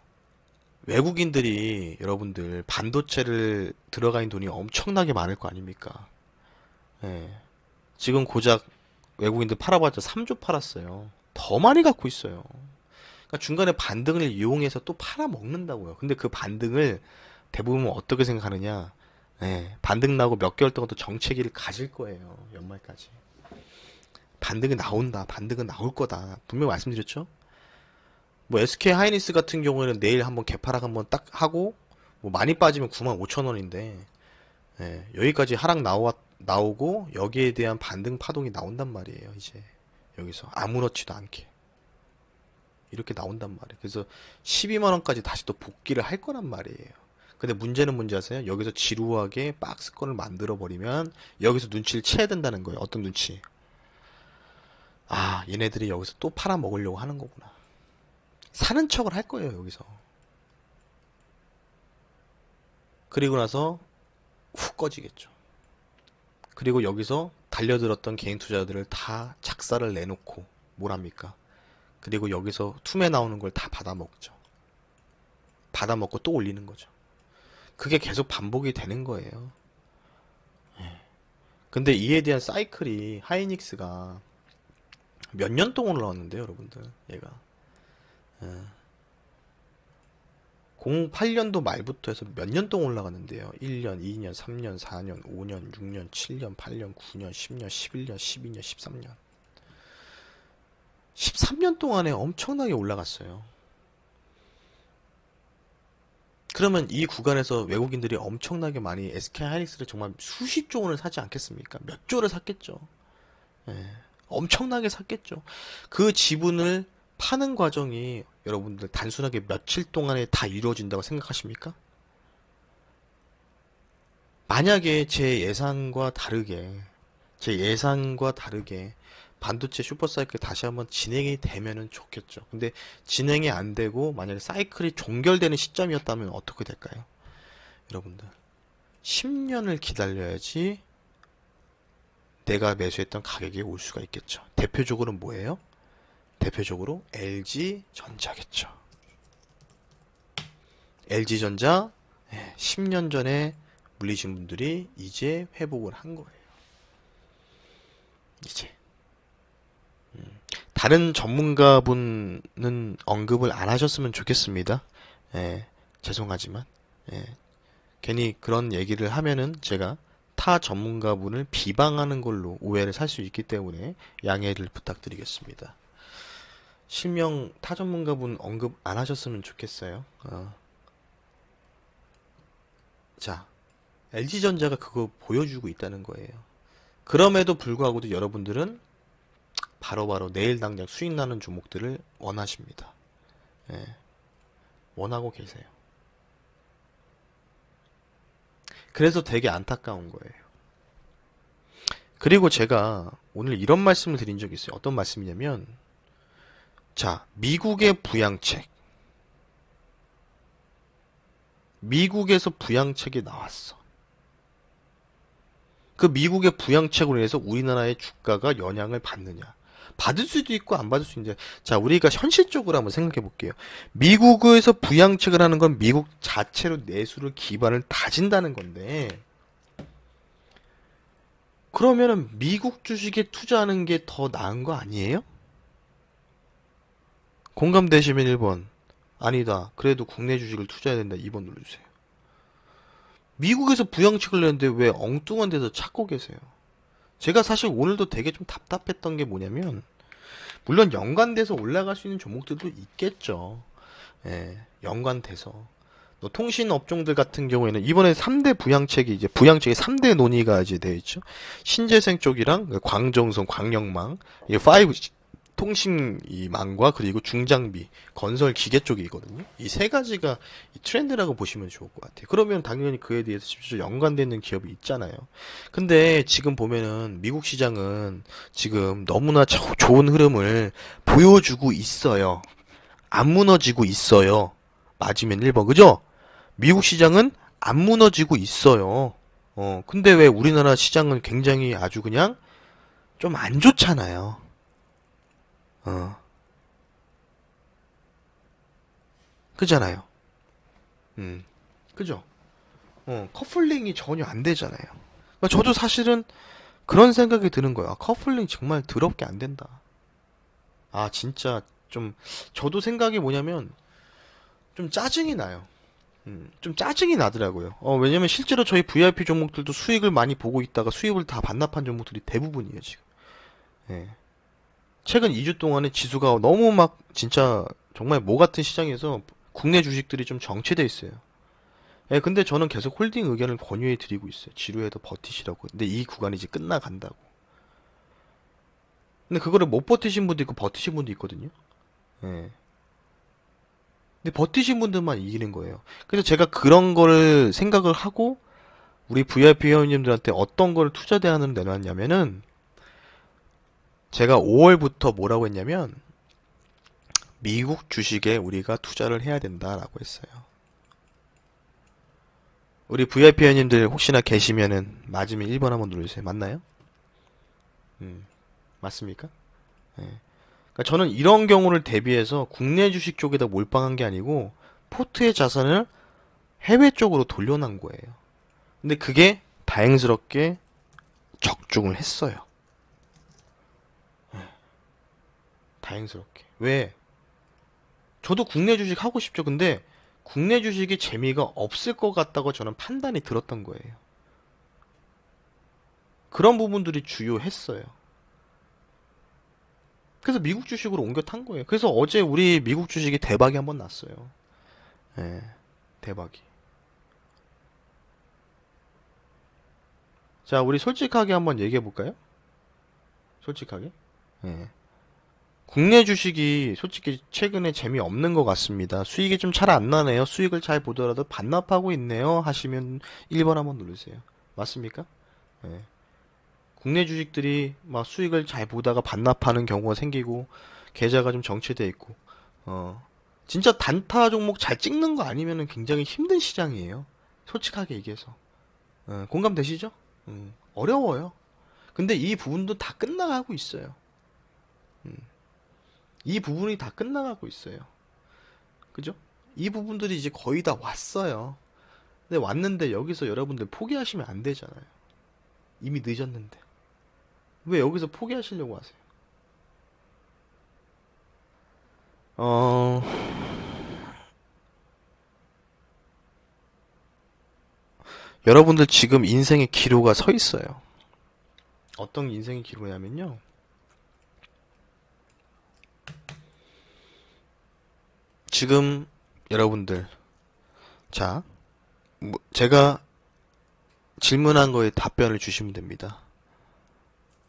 외국인들이 여러분들 반도체를 들어가 있는 돈이 엄청나게 많을 거 아닙니까? 예, 지금 고작 외국인들 팔아봤자 3조 팔았어요. 더 많이 갖고 있어요. 그러니까 중간에 반등을 이용해서 또 팔아먹는다고요. 근데 그 반등을 대부분 어떻게 생각하느냐? 예, 반등 나고 몇 개월 동안 또 정체기를 가질 거예요. 연말까지. 반등이 나온다. 반등은 나올 거다. 분명 말씀드렸죠? 뭐 SK 하이닉스 같은 경우에는 내일 한번 개파락 한번 딱 하고 뭐 많이 빠지면 95,000원인데 여기까지 하락 나오고 여기에 대한 반등 파동이 나온단 말이에요. 이제 여기서 아무렇지도 않게 이렇게 나온단 말이에요. 그래서 12만 원까지 다시 또 복귀를 할 거란 말이에요. 근데 문제는 뭔지 아세요? 여기서 지루하게 박스권을 만들어 버리면 여기서 눈치를 채야 된다는 거예요. 어떤 눈치? 아, 얘네들이 여기서 또 팔아먹으려고 하는 거구나. 사는 척을 할 거예요, 여기서. 그리고 나서 훅 꺼지겠죠. 그리고 여기서 달려들었던 개인 투자들을 다 작사를 내놓고 뭘 합니까? 그리고 여기서 툼에 나오는 걸 다 받아먹죠. 받아먹고 또 올리는 거죠. 그게 계속 반복이 되는 거예요. 근데 이에 대한 사이클이 하이닉스가 몇 년 동안 올라왔는데요, 여러분들. 얘가 08년도 말부터 해서 몇 년 동안 올라갔는데요. 1년, 2년, 3년, 4년, 5년, 6년, 7년, 8년, 9년, 10년, 11년, 12년, 13년. 13년 동안에 엄청나게 올라갔어요. 그러면 이 구간에서 외국인들이 엄청나게 많이 SK 하이닉스를 정말 수십 조 원을 사지 않겠습니까? 몇 조를 샀겠죠. 예, 엄청나게 샀겠죠. 그 지분을 파는 과정이 여러분들 단순하게 며칠 동안에 다 이루어진다고 생각하십니까? 만약에 제 예상과 다르게 반도체 슈퍼사이클 다시 한번 진행이 되면은 좋겠죠. 근데 진행이 안 되고 만약에 사이클이 종결되는 시점이었다면 어떻게 될까요? 여러분들 10년을 기다려야지 내가 매수했던 가격이 올 수가 있겠죠. 대표적으로 뭐예요? 대표적으로 LG전자겠죠. LG전자 10년 전에 물리신 분들이 이제 회복을 한 거예요. 이제 다른 전문가분은 언급을 안 하셨으면 좋겠습니다. 죄송하지만 괜히 그런 얘기를 하면은 제가 타 전문가분을 비방하는 걸로 오해를 살 수 있기 때문에 양해를 부탁드리겠습니다. 실명 타 전문가분 언급 안 하셨으면 좋겠어요. 자, LG전자가 그거 보여주고 있다는 거예요. 그럼에도 불구하고도 여러분들은 바로바로 내일 당장 수익 나는 종목들을 원하십니다. 원하고 계세요. 그래서 되게 안타까운 거예요. 그리고 제가 오늘 이런 말씀을 드린 적이 있어요. 어떤 말씀이냐면, 자, 미국의 부양책. 미국에서 부양책이 나왔어. 그 미국의 부양책으로 인해서 우리나라의 주가가 영향을 받느냐? 받을 수도 있고 안 받을 수 있는데, 자, 우리가 현실적으로 한번 생각해 볼게요. 미국에서 부양책을 하는 건 미국 자체로 내수를 기반을 다진다는 건데, 그러면은 미국 주식에 투자하는 게 더 나은 거 아니에요? 공감되시면 1번. 아니다. 그래도 국내 주식을 투자해야 된다. 2번 눌러주세요. 미국에서 부양책을 내는데 왜 엉뚱한 데서 찾고 계세요? 제가 사실 오늘도 되게 좀 답답했던 게 뭐냐면, 물론 연관돼서 올라갈 수 있는 종목들도 있겠죠. 연관돼서. 통신 업종들 같은 경우에는 이번에 3대 부양책이 이제 부양책의 3대 논의가 이제 되어 있죠. 신재생 쪽이랑 광정성, 광역망, 5 통신망과 그리고 중장비, 건설 기계 쪽이 있거든요. 이 세 가지가 트렌드라고 보시면 좋을 것 같아요. 그러면 당연히 그에 대해서 실제로 연관되는 기업이 있잖아요. 근데 지금 보면은 미국 시장은 지금 너무나 좋은 흐름을 보여주고 있어요. 안 무너지고 있어요. 맞으면 1번, 그죠? 미국 시장은 안 무너지고 있어요. 근데 왜 우리나라 시장은 굉장히 아주 그냥 좀 안 좋잖아요. 그잖아요. 그죠? 커플링이 전혀 안 되잖아요. 그러니까 저도 사실은 그런 생각이 드는 거야. 커플링 정말 더럽게 안 된다. 아, 진짜 좀, 저도 생각이 뭐냐면, 좀 짜증이 나요. 좀 짜증이 나더라고요. 왜냐면 실제로 저희 VIP 종목들도 수익을 많이 보고 있다가 수익을 다 반납한 종목들이 대부분이에요, 지금. 예. 최근 2주 동안에 지수가 너무 막, 진짜, 정말 모 같은 시장에서 국내 주식들이 좀 정체돼 있어요. 예, 근데 저는 계속 홀딩 의견을 권유해 드리고 있어요. 지루해도 버티시라고. 근데 이 구간이 이제 끝나간다고. 근데 그거를 못 버티신 분도 있고 버티신 분도 있거든요. 예. 근데 버티신 분들만 이기는 거예요. 그래서 제가 그런 거를 생각을 하고 우리 VIP 회원님들한테 어떤 거를 투자 대안을 내놨냐면은 제가 5월부터 뭐라고 했냐면 미국 주식에 우리가 투자를 해야 된다라고 했어요. 우리 VIP 회원님들 혹시나 계시면은 맞으면 1번 한번 누르세요. 맞나요? 맞습니까? 네. 그러니까 저는 이런 경우를 대비해서 국내 주식 쪽에다 몰빵한 게 아니고 포트의 자산을 해외 쪽으로 돌려놓은 거예요. 근데 그게 다행스럽게 적중을 했어요. 다행스럽게. 왜? 저도 국내 주식 하고 싶죠. 근데 국내 주식이 재미가 없을 것 같다고 저는 판단이 들었던 거예요. 그런 부분들이 주요했어요. 그래서 미국 주식으로 옮겨 탄 거예요. 그래서 어제 우리 미국 주식이 대박이 한번 났어요. 예, 대박이. 자, 우리 솔직하게 한번 얘기해 볼까요? 솔직하게. 예. 국내 주식이 솔직히 최근에 재미없는 것 같습니다. 수익이 좀 잘 안 나네요. 수익을 잘 보더라도 반납하고 있네요. 하시면 1번 한번 누르세요. 맞습니까? 예. 국내 주식들이 막 수익을 잘 보다가 반납하는 경우가 생기고 계좌가 좀 정체돼 있고 진짜 단타 종목 잘 찍는 거 아니면은 굉장히 힘든 시장이에요. 솔직하게 얘기해서. 공감되시죠? 어려워요. 근데 이 부분도 다 끝나가고 있어요. 이 부분이 다 끝나가고 있어요. 그죠? 이 부분들이 이제 거의 다 왔어요. 근데 왔는데 여기서 여러분들 포기하시면 안 되잖아요. 이미 늦었는데. 왜 여기서 포기하시려고 하세요? 어, 여러분들 지금 인생의 기로가 서 있어요. 어떤 인생의 기로냐면요. 지금 여러분들, 자, 제가 질문한 거에 답변을 주시면 됩니다.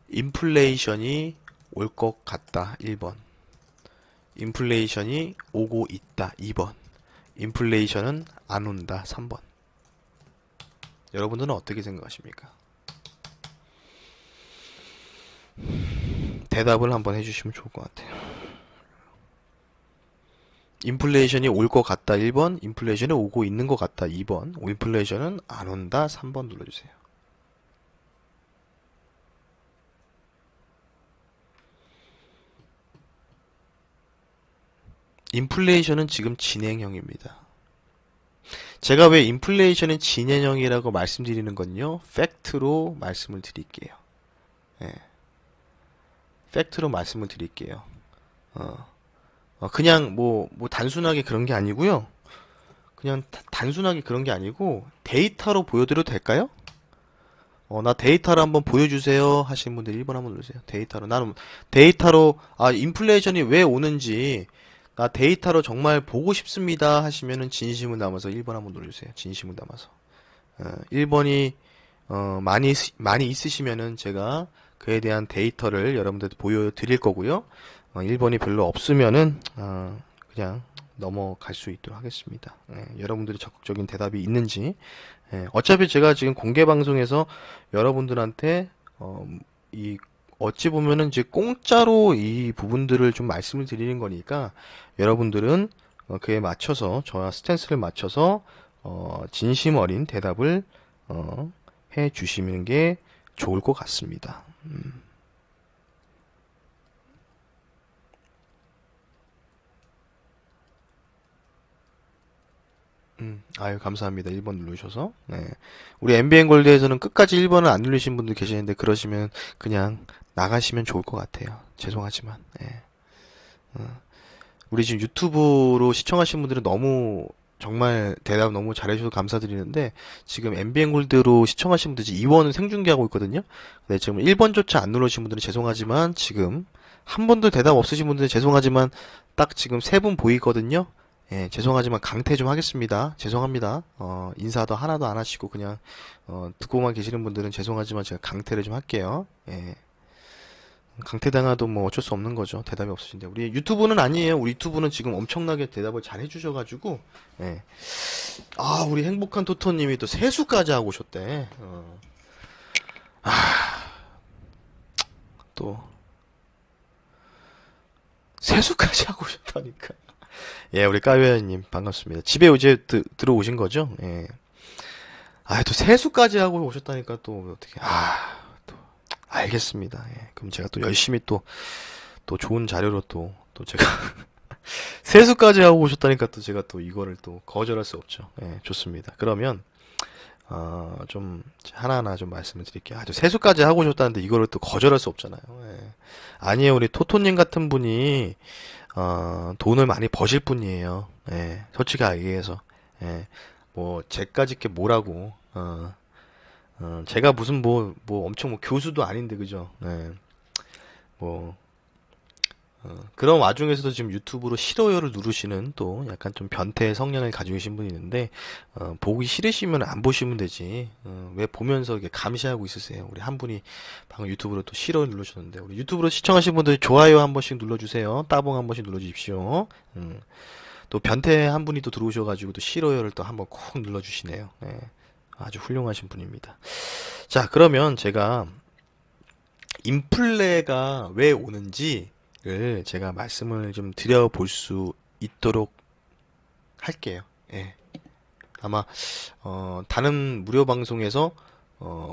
인플레이션이 올 것 같다. 1번. 인플레이션이 오고 있다. 2번. 인플레이션은 안 온다. 3번. 여러분들은 어떻게 생각하십니까? 대답을 한번 해주시면 좋을 것 같아요. 인플레이션이 올 것 같다. 1번. 인플레이션이 오고 있는 것 같다. 2번. 인플레이션은 안 온다. 3번 눌러주세요. 인플레이션은 지금 진행형입니다. 제가 왜 인플레이션은 진행형이라고 말씀드리는 건요. 팩트로 말씀을 드릴게요. 예. 팩트로 말씀을 드릴게요. 그냥 뭐 단순하게 그런 게 아니고요. 그냥 단순하게 그런 게 아니고 데이터로 보여드려도 될까요? 나 데이터로 한번 보여주세요 하시는 분들 1번 한번 누르세요. 데이터로. 나는 데이터로 인플레이션이 왜 오는지 나 데이터로 정말 보고 싶습니다 하시면은 진심을 담아서 1번 한번 눌러주세요. 진심을 담아서. 1번이 많이 있으시면은 제가 그에 대한 데이터를 여러분들한테 보여드릴 거고요. 1번이 별로 없으면은 그냥 넘어갈 수 있도록 하겠습니다. 여러분들이 적극적인 대답이 있는지. 어차피 제가 지금 공개 방송에서 여러분들한테 어찌 보면은 이제 공짜로 이 부분들을 좀 말씀을 드리는 거니까 여러분들은 그에 맞춰서 저와 스탠스를 맞춰서 진심 어린 대답을 해 주시는 게 좋을 것 같습니다. 아유, 감사합니다. 1번 누르셔서. 네. 우리 MBN 골드에서는 끝까지 1번을 안 누르신 분들 계시는데, 그러시면 그냥 나가시면 좋을 것 같아요. 죄송하지만. 네. 우리 지금 유튜브로 시청하신 분들은 너무, 정말 대답 너무 잘해주셔서 감사드리는데, 지금 MBN 골드로 시청하신 분들 2원은 생중계하고 있거든요. 네, 지금 1번조차 안 누르신 분들은 죄송하지만, 지금 한 번도 대답 없으신 분들은 죄송하지만, 딱 지금 3분 보이거든요. 예, 죄송하지만 강퇴 좀 하겠습니다. 죄송합니다. 인사도 하나도 안 하시고 그냥 듣고만 계시는 분들은 죄송하지만 제가 강퇴를 좀 할게요. 예. 강퇴당해도 뭐 어쩔 수 없는 거죠. 대답이 없으신데. 우리 유튜브는 아니에요. 우리 유튜브는 지금 엄청나게 대답을 잘 해주셔가지고. 예. 우리 행복한 토토님이 또 세수까지 하고 오셨대. 또 세수까지 하고 오셨다니까. 예, 우리 까요야님 반갑습니다. 집에 이제 들어오신 거죠? 예. 또 세수까지 하고 오셨다니까 또 어떻게 또 알겠습니다. 예. 그럼 제가 또 열심히 또 좋은 자료로 또 제가 세수까지 하고 오셨다니까 또 제가 또 이거를 또 거절할 수 없죠. 예, 좋습니다. 그러면 좀 하나하나 좀 말씀을 드릴게요. 세수까지 하고 오셨다는데 이거를 또 거절할 수 없잖아요. 예. 아니에요, 우리 토토님 같은 분이 돈을 많이 버실 분이에요. 예, 솔직하게 얘기해서. 예, 뭐, 제까짓 게 뭐라고, 제가 무슨 엄청 교수도 아닌데, 그죠? 예, 뭐, 그런 와중에서도 지금 유튜브로 싫어요를 누르시는 또 약간 좀 변태의 성향을 가지고 계신 분이 있는데, 보기 싫으시면 안 보시면 되지. 왜 보면서 이렇게 감시하고 있으세요? 우리 한 분이 방금 유튜브로 또 싫어요 누르셨는데, 우리 유튜브로 시청하신 분들 좋아요 한 번씩 눌러주세요. 따봉 한 번씩 눌러주십시오. 또 변태 한 분이 또 들어오셔가지고 또 싫어요를 또 한번 콕 눌러주시네요. 네, 아주 훌륭하신 분입니다. 자, 그러면 제가 인플레가 왜 오는지를 제가 말씀을 좀 드려볼 수 있도록 할게요. 예. 아마 다른 무료 방송에서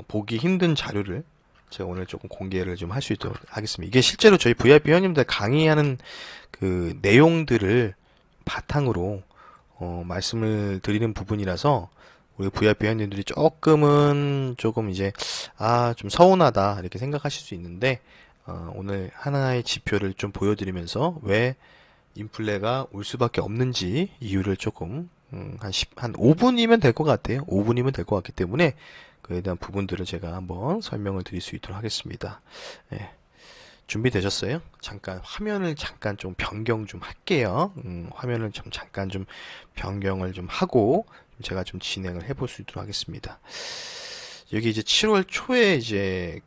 보기 힘든 자료를 제가 오늘 조금 공개를 좀 할 수 있도록 하겠습니다. 이게 실제로 저희 VIP 회원님들 강의하는 그 내용들을 바탕으로 말씀을 드리는 부분이라서 우리 VIP 회원님들이 조금 이제 좀 서운하다 이렇게 생각하실 수 있는데 오늘 하나의 지표를 좀 보여드리면서 왜 인플레가 올 수밖에 없는지 이유를 조금 한 5분이면 될 것 같아요. 5분이면 될 것 같기 때문에 그에 대한 부분들을 제가 한번 설명을 드릴 수 있도록 하겠습니다. 예. 준비되셨어요? 화면을 잠깐 좀 변경 좀 할게요. 화면을 좀 잠깐 좀 변경을 좀 하고 제가 좀 진행을 해볼 수 있도록 하겠습니다. 여기 이제 7월 초에 이제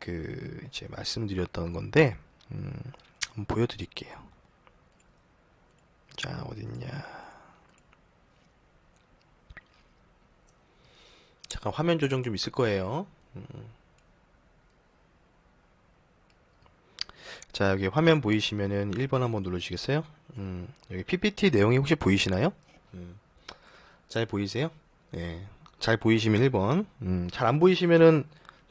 이제 말씀드렸던 건데 한번 보여드릴게요. 자, 어딨냐. 잠깐 화면 조정 좀 있을 거예요. 자, 여기 화면 보이시면은 1번 한번 눌러주시겠어요? 여기 PPT 내용이 혹시 보이시나요? 잘 보이세요? 네. 잘 보이시면 1번. 잘 안 보이시면은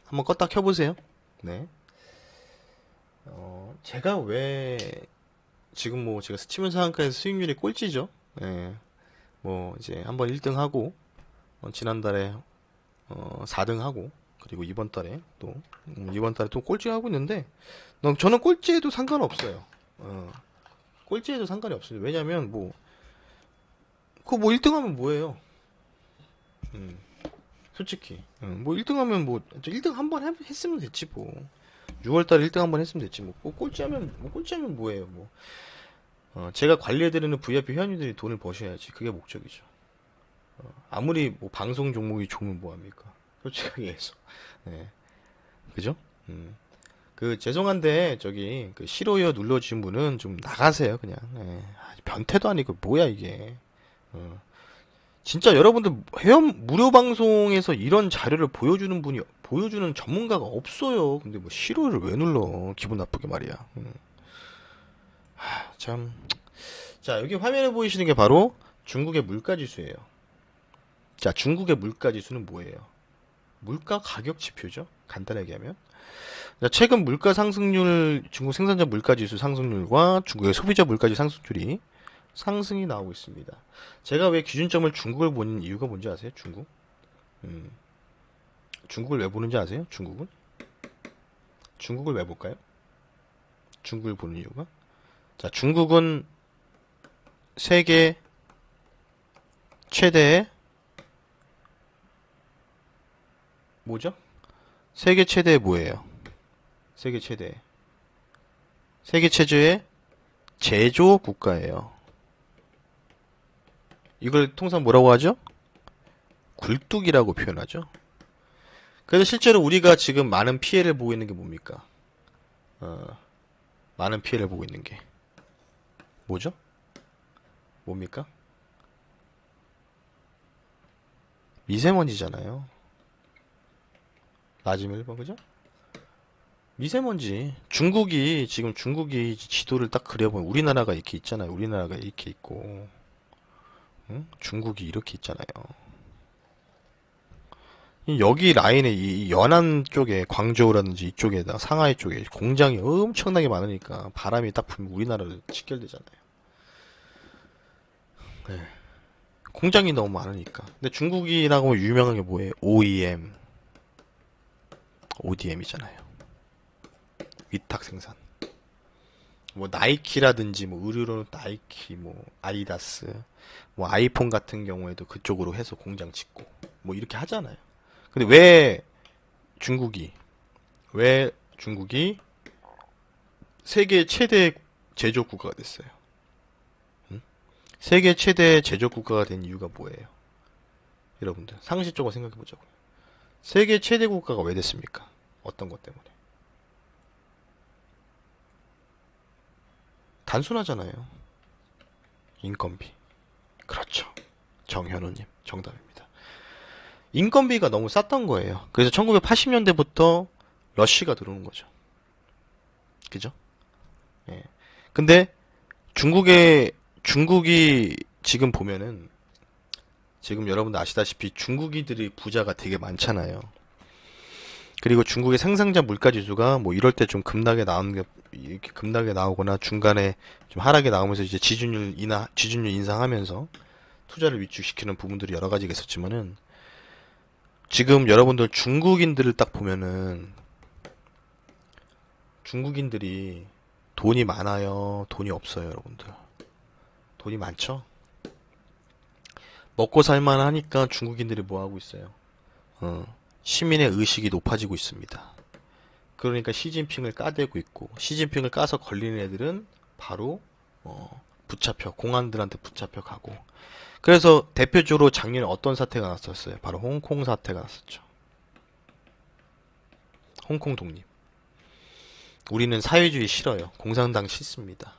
한번 껐다 켜보세요. 네. 제가 왜 지금 뭐 제가 스치면 상한가에서 수익률이 꼴찌죠. 예. 뭐 이제 한번 1등 하고 지난달에 4등 하고 그리고 이번 달에 또 꼴찌 하고 있는데 저는 꼴찌해도 상관없어요. 꼴찌해도 상관이 없어요. 왜냐면 그거 뭐 1등 하면 뭐예요? 솔직히 뭐 1등 하면 뭐 1등 한 번 했으면 됐지 뭐. 6월달에 1등 한 번 했으면 됐지 뭐. 꼴찌하면 뭐예요 뭐. 제가 관리해드리는 VIP 회원님들이 돈을 버셔야지. 그게 목적이죠. 아무리 뭐 방송 종목이 좋으면 뭐합니까? 솔직하게 해서. 네. 그죠? 죄송한데, 싫어요 눌러주신 분은 좀 나가세요, 그냥. 예. 변태도 아니고, 뭐야, 이게. 진짜 여러분들 회원 무료 방송에서 이런 자료를 보여주는 전문가가 없어요. 근데 뭐 싫어요를 왜 눌러? 기분 나쁘게 말이야. 참. 자, 여기 화면에 보이시는 게 바로 중국의 물가지수예요. 자, 중국의 물가지수는 뭐예요? 물가 가격 지표죠. 간단하게 하면. 자, 최근 물가 상승률, 중국 생산자 물가지수 상승률과 중국의 소비자 물가지수 상승률이 상승이 나오고 있습니다. 제가 왜 기준점을 중국을 보는 이유가 뭔지 아세요? 중국? 중국을 왜 보는지 아세요? 중국을 왜 볼까요? 중국을 보는 이유가? 자, 중국은 세계 최대의 뭐죠? 세계 최대의 뭐예요? 세계 최대의 제조 국가예요. 이걸 통상 뭐라고 하죠? 굴뚝이라고 표현하죠. 그래서 실제로 우리가 지금 많은 피해를 보고 있는 게 뭡니까? 많은 피해를 보고 있는 게 뭐죠? 뭡니까? 미세먼지잖아요. 낮으면 1번, 그죠? 미세먼지. 중국이 지도를 딱 그려보면 우리나라가 이렇게 있잖아요. 우리나라가 이렇게 있고, 응? 중국이 이렇게 있잖아요. 여기 라인에 이 연안 쪽에 광저우라든지 이쪽에다 상하이 쪽에 공장이 엄청나게 많으니까 바람이 딱 불면 우리나라를 직결되잖아요. 네. 공장이 너무 많으니까. 근데 중국이라고 하면 유명한 게 뭐예요? OEM, ODM이잖아요. 위탁 생산. 뭐 나이키라든지 뭐 의류로는 나이키, 뭐 아디다스, 뭐 아이폰 같은 경우에도 그쪽으로 해서 공장 짓고 뭐 이렇게 하잖아요. 근데 왜 중국이 세계 최대 제조 국가가 됐어요? 응? 세계 최대 제조 국가가 된 이유가 뭐예요? 여러분들 상식적으로 생각해 보자고요. 세계 최대 국가가 왜 됐습니까? 어떤 것 때문에? 단순하잖아요. 인건비. 그렇죠. 정현우님 정답입니다. 인건비가 너무 쌌던 거예요. 그래서 1980년대부터 러쉬가 들어오는 거죠. 그죠? 예. 근데 중국이 지금 보면은 지금 여러분들 아시다시피 중국인들이 부자가 되게 많잖아요. 그리고 중국의 생산자 물가 지수가 뭐 이럴 때 좀 급락에 나오는 게 이렇게 급락에 나오거나 중간에 좀 하락에 나오면서 이제 지준율 인상하면서 투자를 위축시키는 부분들이 여러 가지가 있었지만은 지금 여러분들 중국인들을 딱 보면은 중국인들이 돈이 많아요, 돈이 없어요, 여러분들. 돈이 많죠? 먹고 살만 하니까 중국인들이 뭐 하고 있어요? 시민의 의식이 높아지고 있습니다. 그러니까 시진핑을 까대고 있고, 시진핑을 까서 걸리는 애들은 바로 공안들한테 붙잡혀 가고. 그래서 대표적으로 작년에 어떤 사태가 났었어요? 바로 홍콩 사태가 났었죠. 홍콩 독립. 우리는 사회주의 싫어요. 공산당 싫습니다.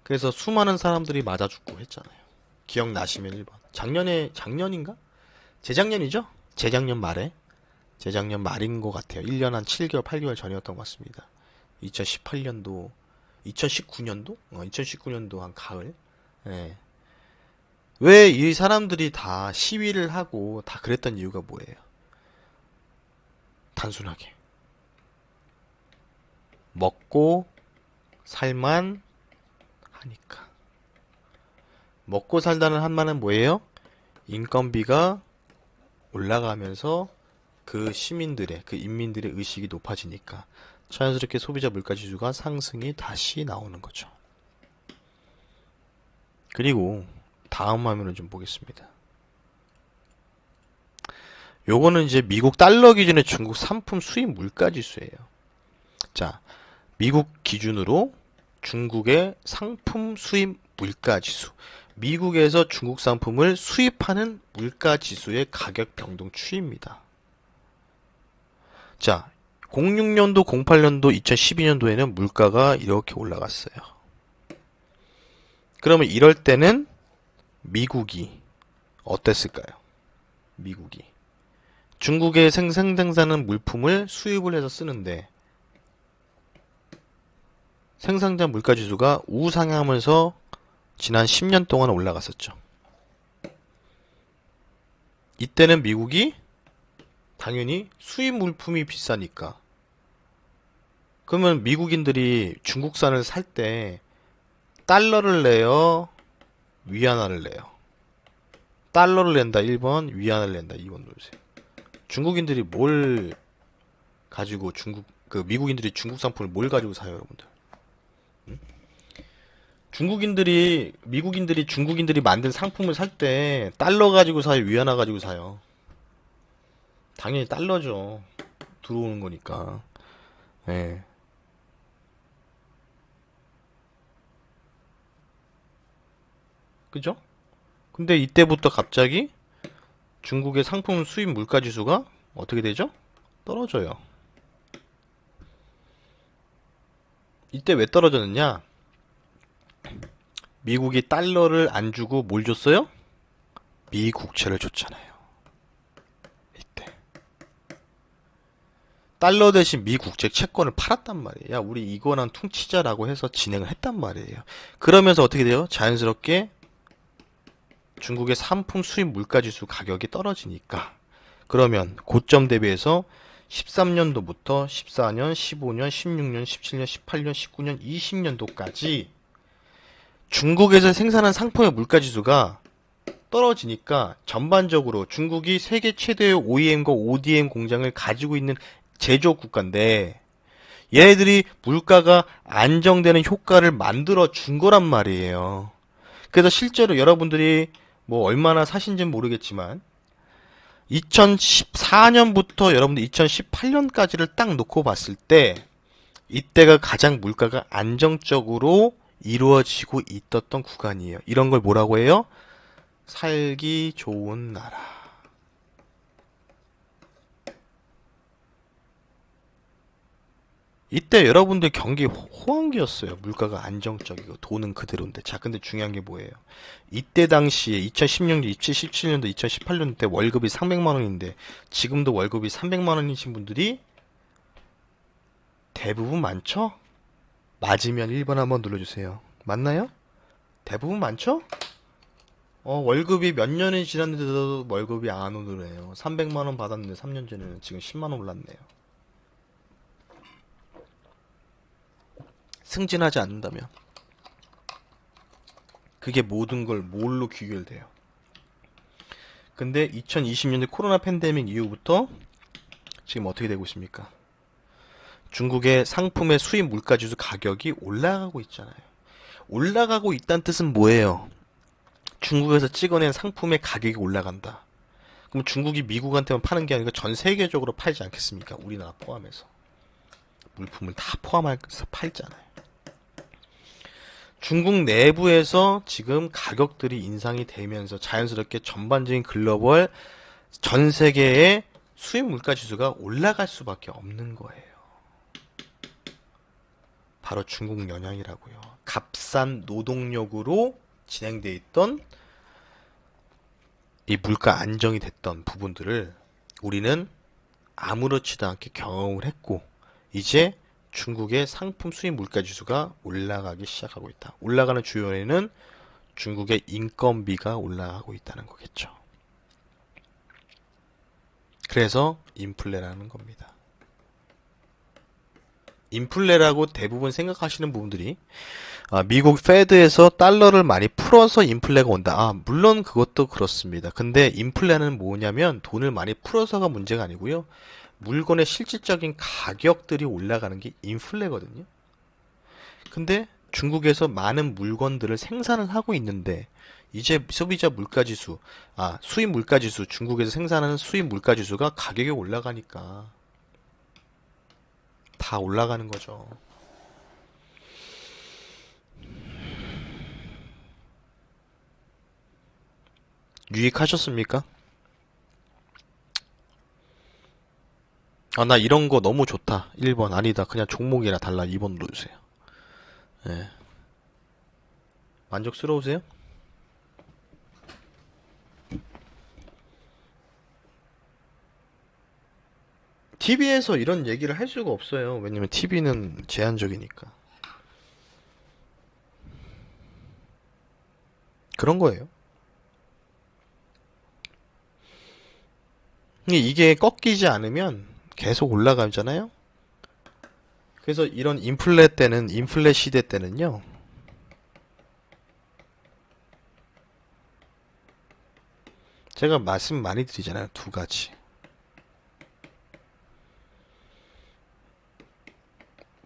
그래서 수많은 사람들이 맞아 죽고 했잖아요. 기억나시면 1번. 작년인가? 재작년이죠? 재작년 말인 것 같아요. 1년 한 7개월, 8개월 전이었던 것 같습니다. 2018년도, 2019년도? 2019년도 한 가을. 예. 왜 이 사람들이 다 시위를 하고 다 그랬던 이유가 뭐예요? 단순하게. 먹고 살만 하니까. 먹고 살다는 한마는 뭐예요? 인건비가 올라가면서 그 시민들의, 그 인민들의 의식이 높아지니까 자연스럽게 소비자 물가지수가 상승이 다시 나오는 거죠. 그리고 다음 화면을 좀 보겠습니다. 요거는 이제 미국 달러 기준의 중국 상품 수입 물가지수예요. 자, 미국 기준으로 중국의 상품 수입 물가지수. 미국에서 중국 상품을 수입하는 물가지수의 가격 변동 추이입니다. 자, 06년도, 08년도, 2012년도에는 물가가 이렇게 올라갔어요. 그러면 이럴 때는 미국이 어땠을까요? 미국이. 중국의 생산하는 물품을 수입을 해서 쓰는데 생산자 물가지수가 우상향하면서 지난 10년 동안 올라갔었죠. 이때는 미국이 당연히 수입 물품이 비싸니까 그러면 미국인들이 중국산을 살 때 달러를 내요, 위안화를 내요. 달러를 낸다 1번, 위안화를 낸다 2번 누르세요. 중국인들이 뭘 가지고 미국인들이 중국 상품을 뭘 가지고 사요, 여러분들? 미국인들이 중국인들이 만든 상품을 살 때 달러 가지고 사요, 위안화 가지고 사요? 당연히 달러죠. 들어오는 거니까. 예. 그죠? 근데 이때부터 갑자기 중국의 상품 수입 물가 지수가 어떻게 되죠? 떨어져요. 이때 왜 떨어졌느냐? 미국이 달러를 안 주고 뭘 줬어요? 미국채를 줬잖아요. 이때. 달러 대신 미국채 채권을 팔았단 말이에요. 야, 우리 이거랑 퉁치자라고 해서 진행을 했단 말이에요. 그러면서 어떻게 돼요? 자연스럽게 중국의 상품 수입 물가지수 가격이 떨어지니까 그러면 고점 대비해서 13년도부터 14년, 15년, 16년, 17년, 18년, 19년, 20년도까지 중국에서 생산한 상품의 물가지수가 떨어지니까 전반적으로 중국이 세계 최대의 OEM과 ODM 공장을 가지고 있는 제조업 국가인데 얘네들이 물가가 안정되는 효과를 만들어 준 거란 말이에요. 그래서 실제로 여러분들이 뭐 얼마나 사신지는 모르겠지만 2014년부터 여러분들 2018년까지를 딱 놓고 봤을 때 이때가 가장 물가가 안정적으로 이루어지고 있었던 구간이에요. 이런 걸 뭐라고 해요? 살기 좋은 나라. 이때 여러분들 경기 호황기였어요. 물가가 안정적이고 돈은 그대로인데. 자, 근데 중요한 게 뭐예요? 이때 당시에 2010년도, 2017년도, 2018년도 때 월급이 300만 원인데 지금도 월급이 300만 원이신 분들이 대부분 많죠? 맞으면 1번 한번 눌러주세요. 맞나요? 대부분 많죠? 월급이 몇 년이 지났는데도 월급이 안 오르네요. 300만원 받았는데 3년 전에는 지금 10만원 올랐네요. 승진하지 않는다면. 그게 모든 걸 뭘로 귀결돼요? 근데 2020년대 코로나 팬데믹 이후부터 지금 어떻게 되고 있습니까? 중국의 상품의 수입 물가지수 가격이 올라가고 있잖아요. 올라가고 있다는 뜻은 뭐예요? 중국에서 찍어낸 상품의 가격이 올라간다. 그럼 중국이 미국한테만 파는 게 아니라 전 세계적으로 팔지 않겠습니까? 우리나라 포함해서. 물품을 다 포함해서 팔잖아요. 중국 내부에서 지금 가격들이 인상이 되면서 자연스럽게 전반적인 글로벌 전 세계의 수입 물가 지수가 올라갈 수밖에 없는 거예요. 바로 중국 영향이라고요. 값싼 노동력으로 진행되어 있던 이 물가 안정이 됐던 부분들을 우리는 아무렇지도 않게 경험을 했고 이제 중국의 상품 수입 물가 지수가 올라가기 시작하고 있다. 올라가는 주요 원인은 중국의 인건비가 올라가고 있다는 거겠죠. 그래서 인플레라는 겁니다. 인플레라고 대부분 생각하시는 분들이 미국 페드에서 달러를 많이 풀어서 인플레가 온다. 물론 그것도 그렇습니다. 근데 인플레는 뭐냐면 돈을 많이 풀어서가 문제가 아니고요. 물건의 실질적인 가격들이 올라가는 게 인플레거든요. 근데 중국에서 많은 물건들을 생산을 하고 있는데 이제 소비자 물가지수, 수입 물가지수, 중국에서 생산하는 수입 물가지수가 가격이 올라가니까 다 올라가는 거죠. 유익하셨습니까? 나 이런 거 너무 좋다. 1번 아니다. 그냥 종목이나 달라. 2번 눌러주세요. 네. 만족스러우세요? TV에서 이런 얘기를 할 수가 없어요. 왜냐면 TV는 제한적이니까. 그런 거예요. 이게 꺾이지 않으면 계속 올라가잖아요. 그래서 이런 인플레 시대 때는요. 제가 말씀 많이 드리잖아요. 두 가지.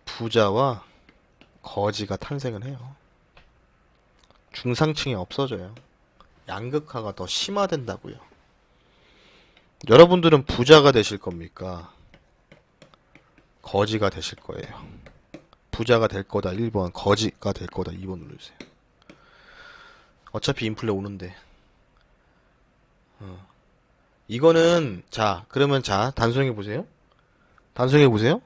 부자와 거지가 탄생을 해요. 중상층이 없어져요. 양극화가 더 심화된다고요. 여러분들은 부자가 되실 겁니까? 거지가 되실 거예요. 부자가 될 거다 1번, 거지가 될 거다 2번 누르세요. 어차피 인플레 오는데. 이거는 그러면 단순하게 보세요. 단순하게 보세요.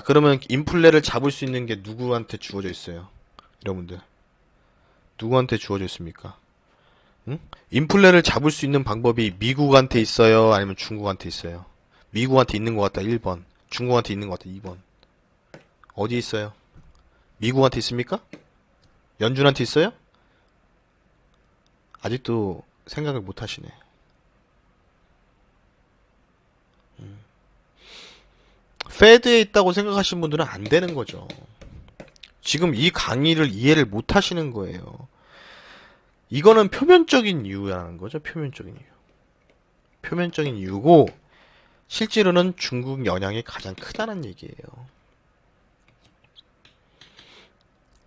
그러면 인플레를 잡을 수 있는 게 누구한테 주어져 있어요? 여러분들. 누구한테 주어져 있습니까? 응? 인플레를 잡을 수 있는 방법이 미국한테 있어요? 아니면 중국한테 있어요? 미국한테 있는 것 같다 1번. 중국한테 있는 것 같다 2번. 어디 있어요? 미국한테 있습니까? 연준한테 있어요? 아직도 생각을 못 하시네. 페드에 있다고 생각하시는 분들은 안 되는 거죠. 지금 이 강의를 이해를 못 하시는 거예요. 이거는 표면적인 이유라는 거죠. 표면적인 이유. 표면적인 이유고 실제로는 중국 영향이 가장 크다는 얘기예요.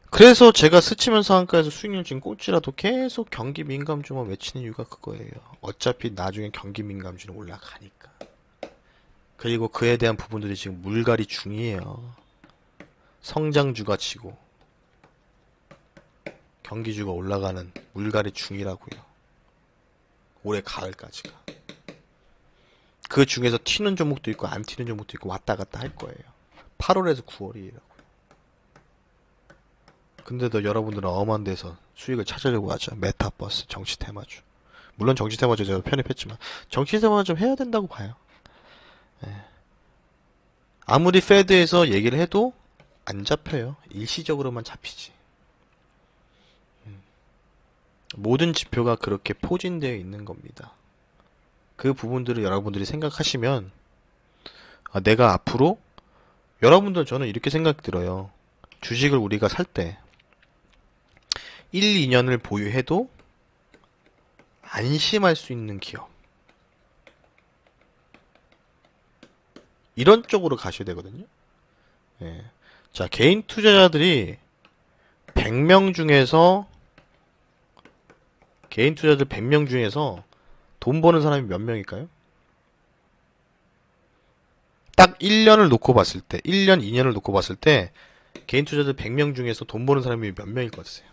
그래서 제가 스치면서 한가에서 수익률 지금 꼴찌라도 계속 경기 민감주만 외치는 이유가 그거예요. 어차피 나중에 경기 민감주는 올라가니까. 그리고 그에 대한 부분들이 지금 물갈이 중이에요. 성장주가 치고 경기주가 올라가는 물갈이 중이라고요. 올해 가을까지가. 그 중에서 튀는 종목도 있고 안 튀는 종목도 있고 왔다 갔다 할 거예요. 8월에서 9월이라고요. 근데도 여러분들은 엄한 데서 수익을 찾으려고 하죠. 메타버스, 정치 테마주. 물론 정치 테마주 제가 편입했지만 정치 테마 좀 해야 된다고 봐요. 아무리 페드에서 얘기를 해도 안 잡혀요. 일시적으로만 잡히지. 모든 지표가 그렇게 포진되어 있는 겁니다. 그 부분들을 여러분들이 생각하시면 내가 앞으로 여러분들 저는 이렇게 생각이 들어요. 주식을 우리가 살 때 1, 2년을 보유해도 안심할 수 있는 기업 이런 쪽으로 가셔야 되거든요. 예. 자, 개인 투자자들이 100명 중에서 개인 투자자들 100명 중에서 돈 버는 사람이 몇 명일까요? 딱 1년을 놓고 봤을 때, 1년, 2년을 놓고 봤을 때 개인 투자자들 100명 중에서 돈 버는 사람이 몇 명일 것 같으세요?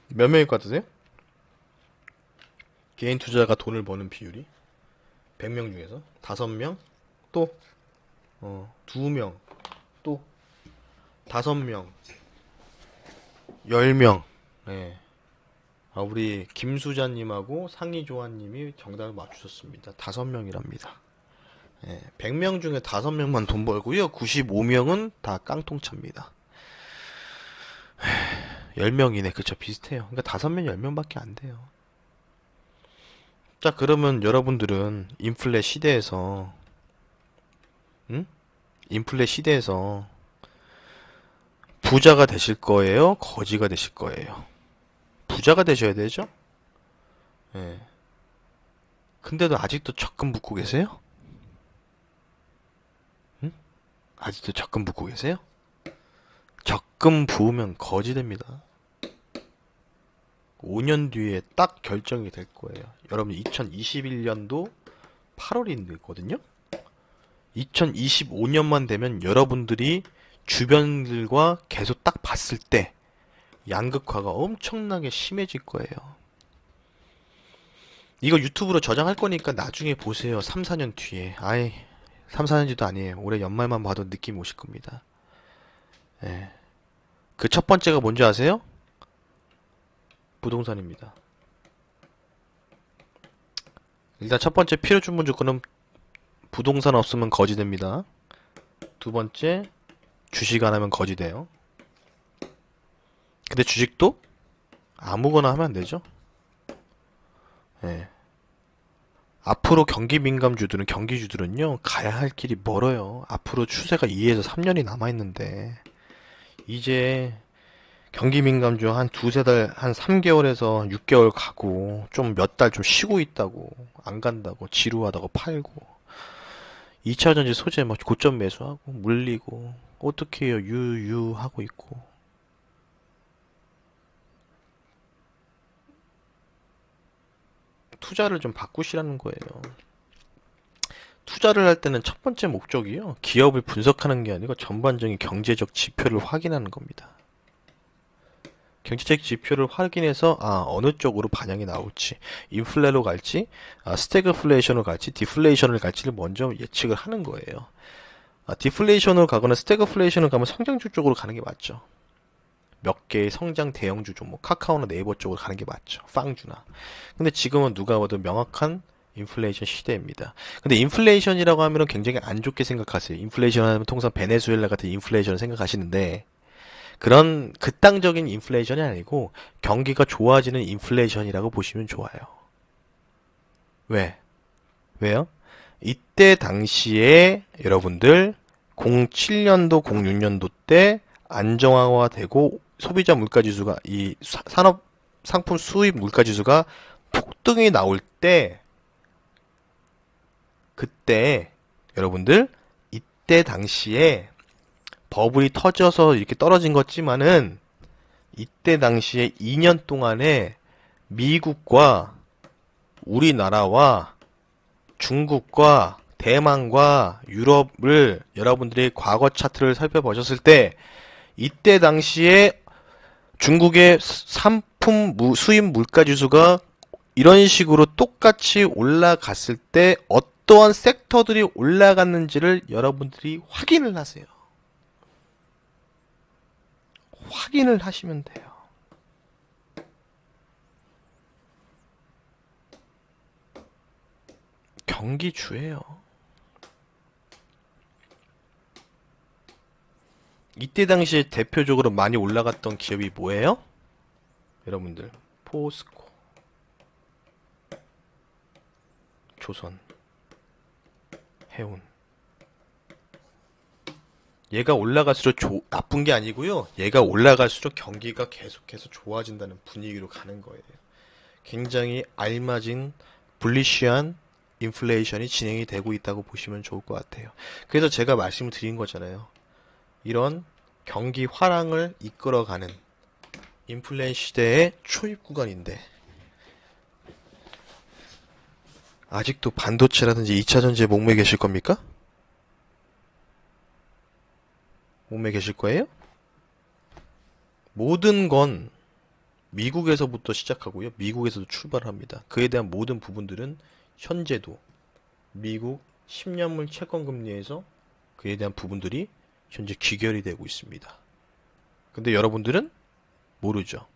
몇 명일 것 같으세요? 개인 투자자가 돈을 버는 비율이 100명 중에서 5명, 또 2명, 또 5명, 10명. 네. 우리 김수자님하고 상희조아님이 정답을 맞추셨습니다. 5명이랍니다. 100명 중에 5명만 돈 벌고요. 95명은 다 깡통차입니다. 10명이네. 그쵸. 비슷해요. 그러니까 5명, 10명밖에 안 돼요. 자, 그러면 여러분들은 인플레 시대에서, 인플레 시대에서 부자가 되실 거예요? 거지가 되실 거예요? 부자가 되셔야 되죠? 예. 근데도 아직도 적금 붓고 계세요? 응? 아직도 적금 붓고 계세요? 적금 부으면 거지 됩니다. 5년 뒤에 딱 결정이 될 거예요. 여러분 2021년도 8월이거든요. 2025년만 되면 여러분들이 주변들과 계속 딱 봤을 때 양극화가 엄청나게 심해질 거예요. 이거 유튜브로 저장할 거니까 나중에 보세요. 3, 4년 뒤에. 3, 4년 뒤도 아니에요. 올해 연말만 봐도 느낌 오실 겁니다. 예. 그 첫 번째가 뭔지 아세요? 부동산입니다. 일단 첫 번째 필요 주문 조건은 부동산 없으면 거지 됩니다. 두 번째, 주식 안 하면 거지 돼요. 근데 주식도 아무거나 하면 안 되죠. 예. 앞으로 경기주들은요, 가야 할 길이 멀어요. 앞으로 추세가 2에서 3년이 남아있는데, 이제 경기 민감주 한 두세 달, 한 3개월에서 6개월 가고, 좀 몇 달 좀 쉬고 있다고, 안 간다고, 지루하다고 팔고, 2차전지 소재 막 고점 매수하고, 물리고, 어떻게 해요? 유유하고 있고. 투자를 좀 바꾸시라는 거예요. 투자를 할 때는 첫 번째 목적이요. 기업을 분석하는 게 아니고 전반적인 경제적 지표를 확인하는 겁니다. 경제적 지표를 확인해서 어느 쪽으로 반영이 나올지 인플레로 갈지 스태그플레이션으로 갈지 디플레이션을 갈지를 먼저 예측을 하는 거예요. 디플레이션으로 가거나 스태그플레이션으로 가면 성장주 쪽으로 가는 게 맞죠. 몇 개의 성장 대형주 종목 카카오나 네이버 쪽으로 가는 게 맞죠. 빵주나. 근데 지금은 누가 봐도 명확한 인플레이션 시대입니다. 근데 인플레이션이라고 하면은 굉장히 안 좋게 생각하세요. 인플레이션 하면 통상 베네수엘라 같은 인플레이션을 생각하시는데 그런 극단적인 인플레이션이 아니고 경기가 좋아지는 인플레이션이라고 보시면 좋아요. 왜? 왜요? 이때 당시에 여러분들 07년도, 06년도 때 안정화되고 소비자 물가지수가 이 산업 상품 수입 물가지수가 폭등이 나올 때 그때 여러분들 이때 당시에 버블이 터져서 이렇게 떨어진 것지만은 이때 당시에 2년 동안에 미국과 우리나라와 중국과 대만과 유럽을 여러분들이 과거 차트를 살펴보셨을 때 이때 당시에 중국의 상품 수입 물가 지수가 이런 식으로 똑같이 올라갔을 때 어떠한 섹터들이 올라갔는지를 여러분들이 확인을 하세요. 확인을 하시면 돼요. 경기주예요. 이때 당시에 대표적으로 많이 올라갔던 기업이 뭐예요? 여러분들, 포스코, 조선, 해운. 얘가 올라갈수록 나쁜 게 아니고요. 얘가 올라갈수록 경기가 계속해서 좋아진다는 분위기로 가는 거예요. 굉장히 알맞은 불리시한 인플레이션이 진행이 되고 있다고 보시면 좋을 것 같아요. 그래서 제가 말씀을 드린 거잖아요. 이런 경기 화랑을 이끌어가는 인플레 시대의 초입 구간인데 아직도 반도체라든지 2차 전지에 목매 계실 겁니까? 목매 계실 거예요? 모든 건 미국에서부터 시작하고요. 미국에서도 출발합니다. 그에 대한 모든 부분들은 현재도 미국 10년물 채권금리에서 그에 대한 부분들이 현재 귀결이 되고 있습니다. 근데 여러분들은 모르죠.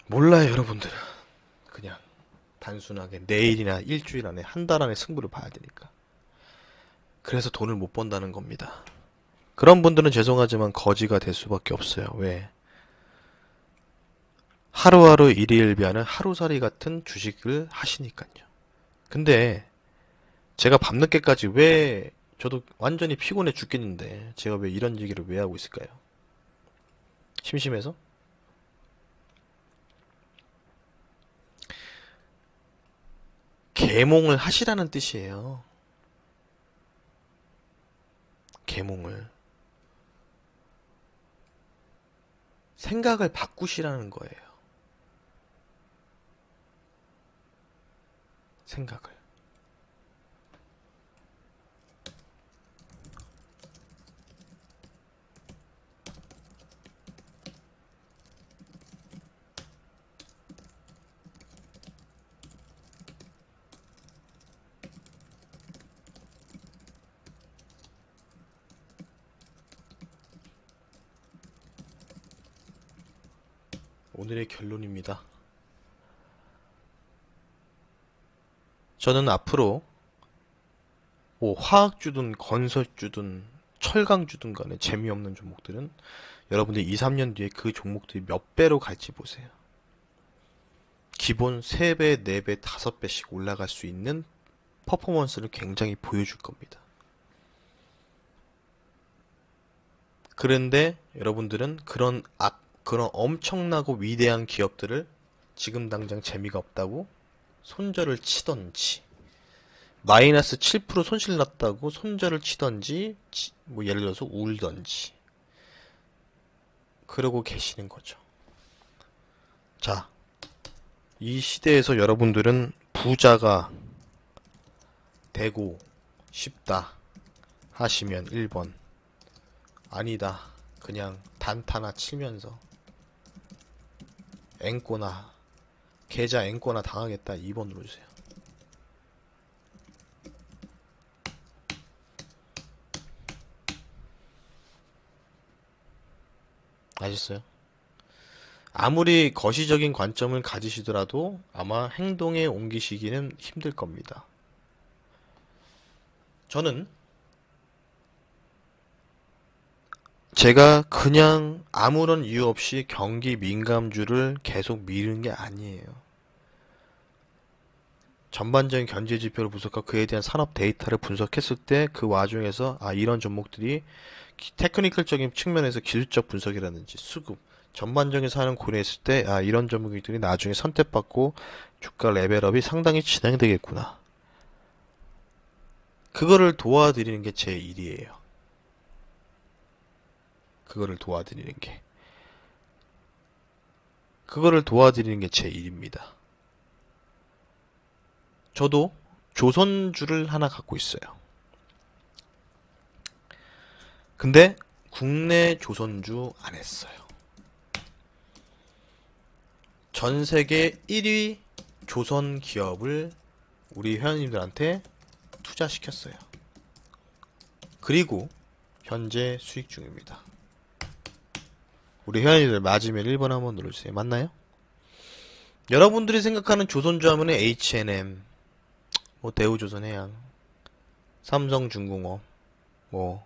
몰라요, 여러분들은. 그냥 단순하게 내일이나 일주일 안에 한 달 안에 승부를 봐야 되니까. 그래서 돈을 못 번다는 겁니다. 그런 분들은 죄송하지만 거지가 될 수밖에 없어요. 왜? 하루하루 일희일비하는 하루살이 같은 주식을 하시니까요. 근데 제가 밤늦게까지 왜 저도 완전히 피곤해 죽겠는데 제가 왜 이런 얘기를 왜 하고 있을까요? 심심해서? 계몽을 하시라는 뜻이에요. 계몽을. 생각을 바꾸시라는 거예요. 생각을. 오늘의 결론입니다. 저는 앞으로 뭐 화학주든 건설주든 철강주든 간에 재미없는 종목들은 여러분들 2, 3년 뒤에 그 종목들이 몇 배로 갈지 보세요. 기본 3배, 4배, 5배씩 올라갈 수 있는 퍼포먼스를 굉장히 보여줄 겁니다. 그런데 여러분들은 그런 엄청나고 위대한 기업들을 지금 당장 재미가 없다고 손절을 치던지 마이너스 7% 손실 났다고 손절을 치던지 뭐 예를 들어서 울던지 그러고 계시는 거죠. 자, 이 시대에서 여러분들은 부자가 되고 싶다 하시면 1번, 아니다 그냥 단타나 치면서 앵꼬나 계좌 앵꼬나 당하겠다 2번 누르세요. 아셨어요? 아무리 거시적인 관점을 가지시더라도 아마 행동에 옮기시기는 힘들 겁니다. 저는 제가 그냥 아무런 이유 없이 경기 민감주를 계속 미루는 게 아니에요. 전반적인 경제 지표를 분석하고 그에 대한 산업 데이터를 분석했을 때 그 와중에서 이런 종목들이 테크니컬적인 측면에서 기술적 분석이라든지 수급 전반적인 사안을 고려했을 때 이런 종목들이 나중에 선택받고 주가 레벨업이 상당히 진행되겠구나. 그거를 도와드리는 게 제 일이에요. 그거를 도와드리는 게 제 일입니다. 저도 조선주를 하나 갖고 있어요. 근데 국내 조선주 안 했어요. 전 세계 1위 조선 기업을 우리 회원님들한테 투자시켰어요. 그리고 현재 수익 중입니다. 우리 회원님들 맞으면 1번 한번 눌러주세요. 맞나요? 여러분들이 생각하는 조선주 하면은 H&M, 뭐 대우조선해양, 삼성중공업, 뭐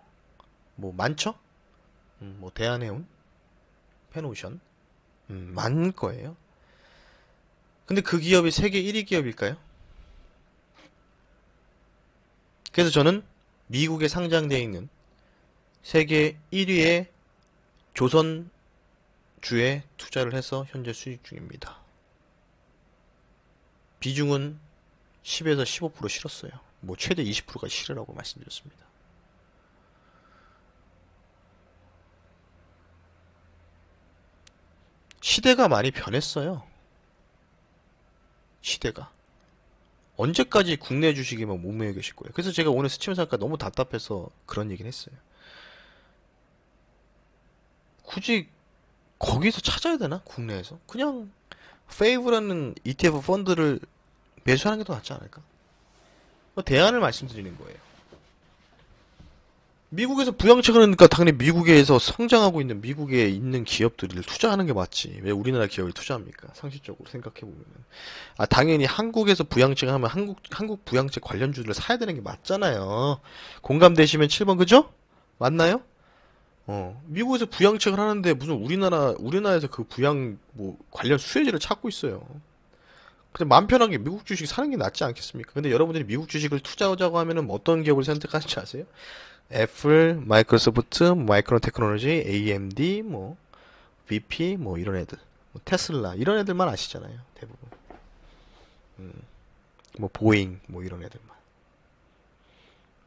뭐 많죠? 뭐 대한해운, 펜오션, 많을 거예요. 근데 그 기업이 세계 1위 기업일까요? 그래서 저는 미국에 상장되어 있는 세계 1위의 조선주에 투자를 해서 현재 수익 중입니다. 비중은 10에서 15% 실었어요. 뭐 최대 20%까지 실으라고 말씀드렸습니다. 시대가 많이 변했어요. 시대가. 언제까지 국내 주식에만 목매여 계실 거예요. 그래서 제가 오늘 스치면 살까 너무 답답해서 그런 얘기를 했어요. 굳이 거기서 찾아야 되나? 국내에서? 그냥 페이브라는 ETF 펀드를 매수하는 게 더 낫지 않을까? 대안을 말씀드리는 거예요. 미국에서 부양책을 하니까 당연히 미국에서 성장하고 있는 미국에 있는 기업들을 투자하는 게 맞지. 왜 우리나라 기업을 투자합니까? 상식적으로 생각해보면. 아, 당연히 한국에서 부양책을 하면 한국 부양책 관련주들을 사야 되는 게 맞잖아요. 공감되시면 7번, 그죠? 맞나요? 미국에서 부양책을 하는데 무슨 우리나라에서 그 부양, 뭐, 관련 수혜지를 찾고 있어요. 근데 마음 편하게 미국 주식 사는 게 낫지 않겠습니까? 근데 여러분들이 미국 주식을 투자하자고 하면은 어떤 기업을 선택하실지 아세요? 애플, 마이크로소프트, 마이크론 테크놀로지, AMD, 뭐 BP, 뭐 이런 애들, 뭐 테슬라 이런 애들만 아시잖아요, 대부분. 뭐 보잉, 뭐 이런 애들만.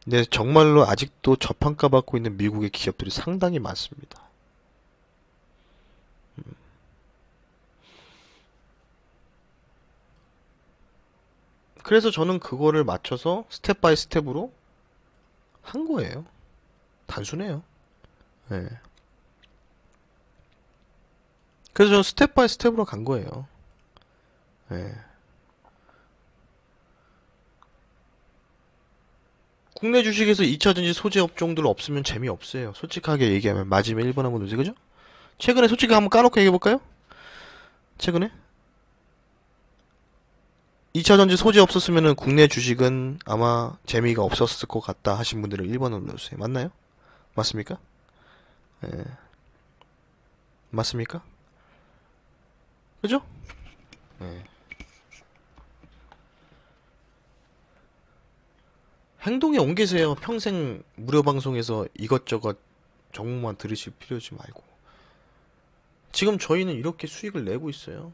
근데 정말로 아직도 저평가받고 있는 미국의 기업들이 상당히 많습니다. 그래서 저는 그거를 맞춰서 스텝 바이 스텝으로 한 거예요. 단순해요. 예. 그래서 저는 스텝 바이 스텝으로 간 거예요. 예. 국내 주식에서 2차전지 소재 업종들 없으면 재미없어요. 솔직하게 얘기하면 맞으면 1번 하고 누지, 그죠? 최근에 솔직히 한번 까놓고 얘기해볼까요? 최근에? 2차전지 소재 없었으면 국내 주식은 아마 재미가 없었을 것 같다 하신 분들은 1번을 눌러주세요. 맞나요? 맞습니까? 예. 맞습니까? 그죠? 예. 행동에 옮기세요. 평생 무료 방송에서 이것저것 정보만 들으실 필요지 말고. 지금 저희는 이렇게 수익을 내고 있어요.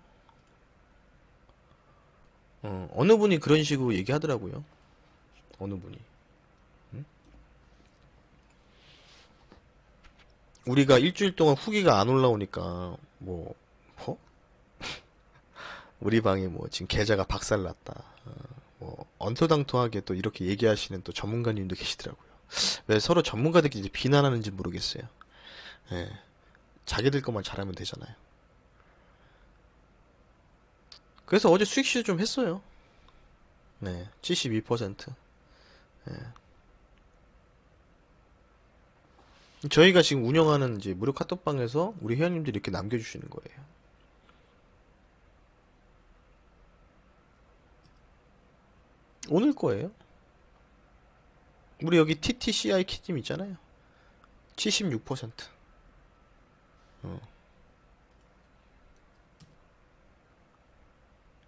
어느 분이 그런 식으로 얘기하더라고요. 어느 분이. 응? 우리가 일주일 동안 후기가 안 올라오니까, 뭐? 우리 방에 뭐, 지금 계좌가 박살났다. 뭐, 언토당토하게 또 이렇게 얘기하시는 또 전문가님도 계시더라고요. 왜 서로 전문가들끼리 이제 비난하는지 모르겠어요. 예. 자기들 것만 잘하면 되잖아요. 그래서 어제 수익 시도 좀 했어요. 네. 72%. 저희가 지금 운영하는 이제 무료 카톡방에서 우리 회원님들이 이렇게 남겨주시는 거예요. 오늘 거예요. 우리 여기 TTCI 키팀 있잖아요. 76%.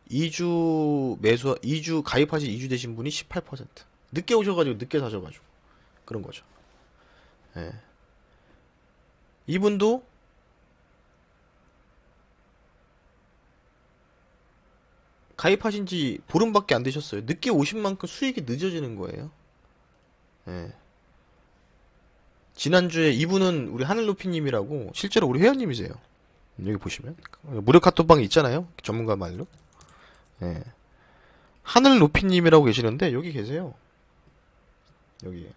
2주 가입하신 2주 되신 분이 18%. 늦게 오셔가지고 늦게 사셔가지고 그런 거죠. 예. 이분도 가입하신 지 보름밖에 안 되셨어요. 늦게 오신 만큼 수익이 늦어지는 거예요. 예. 지난주에 이분은 우리 하늘높이님이라고 실제로 우리 회원님이세요. 여기 보시면 무료 카톡방이 있잖아요. 전문가 말로. 예. 하늘높이님이라고 계시는데 여기 계세요. 여기.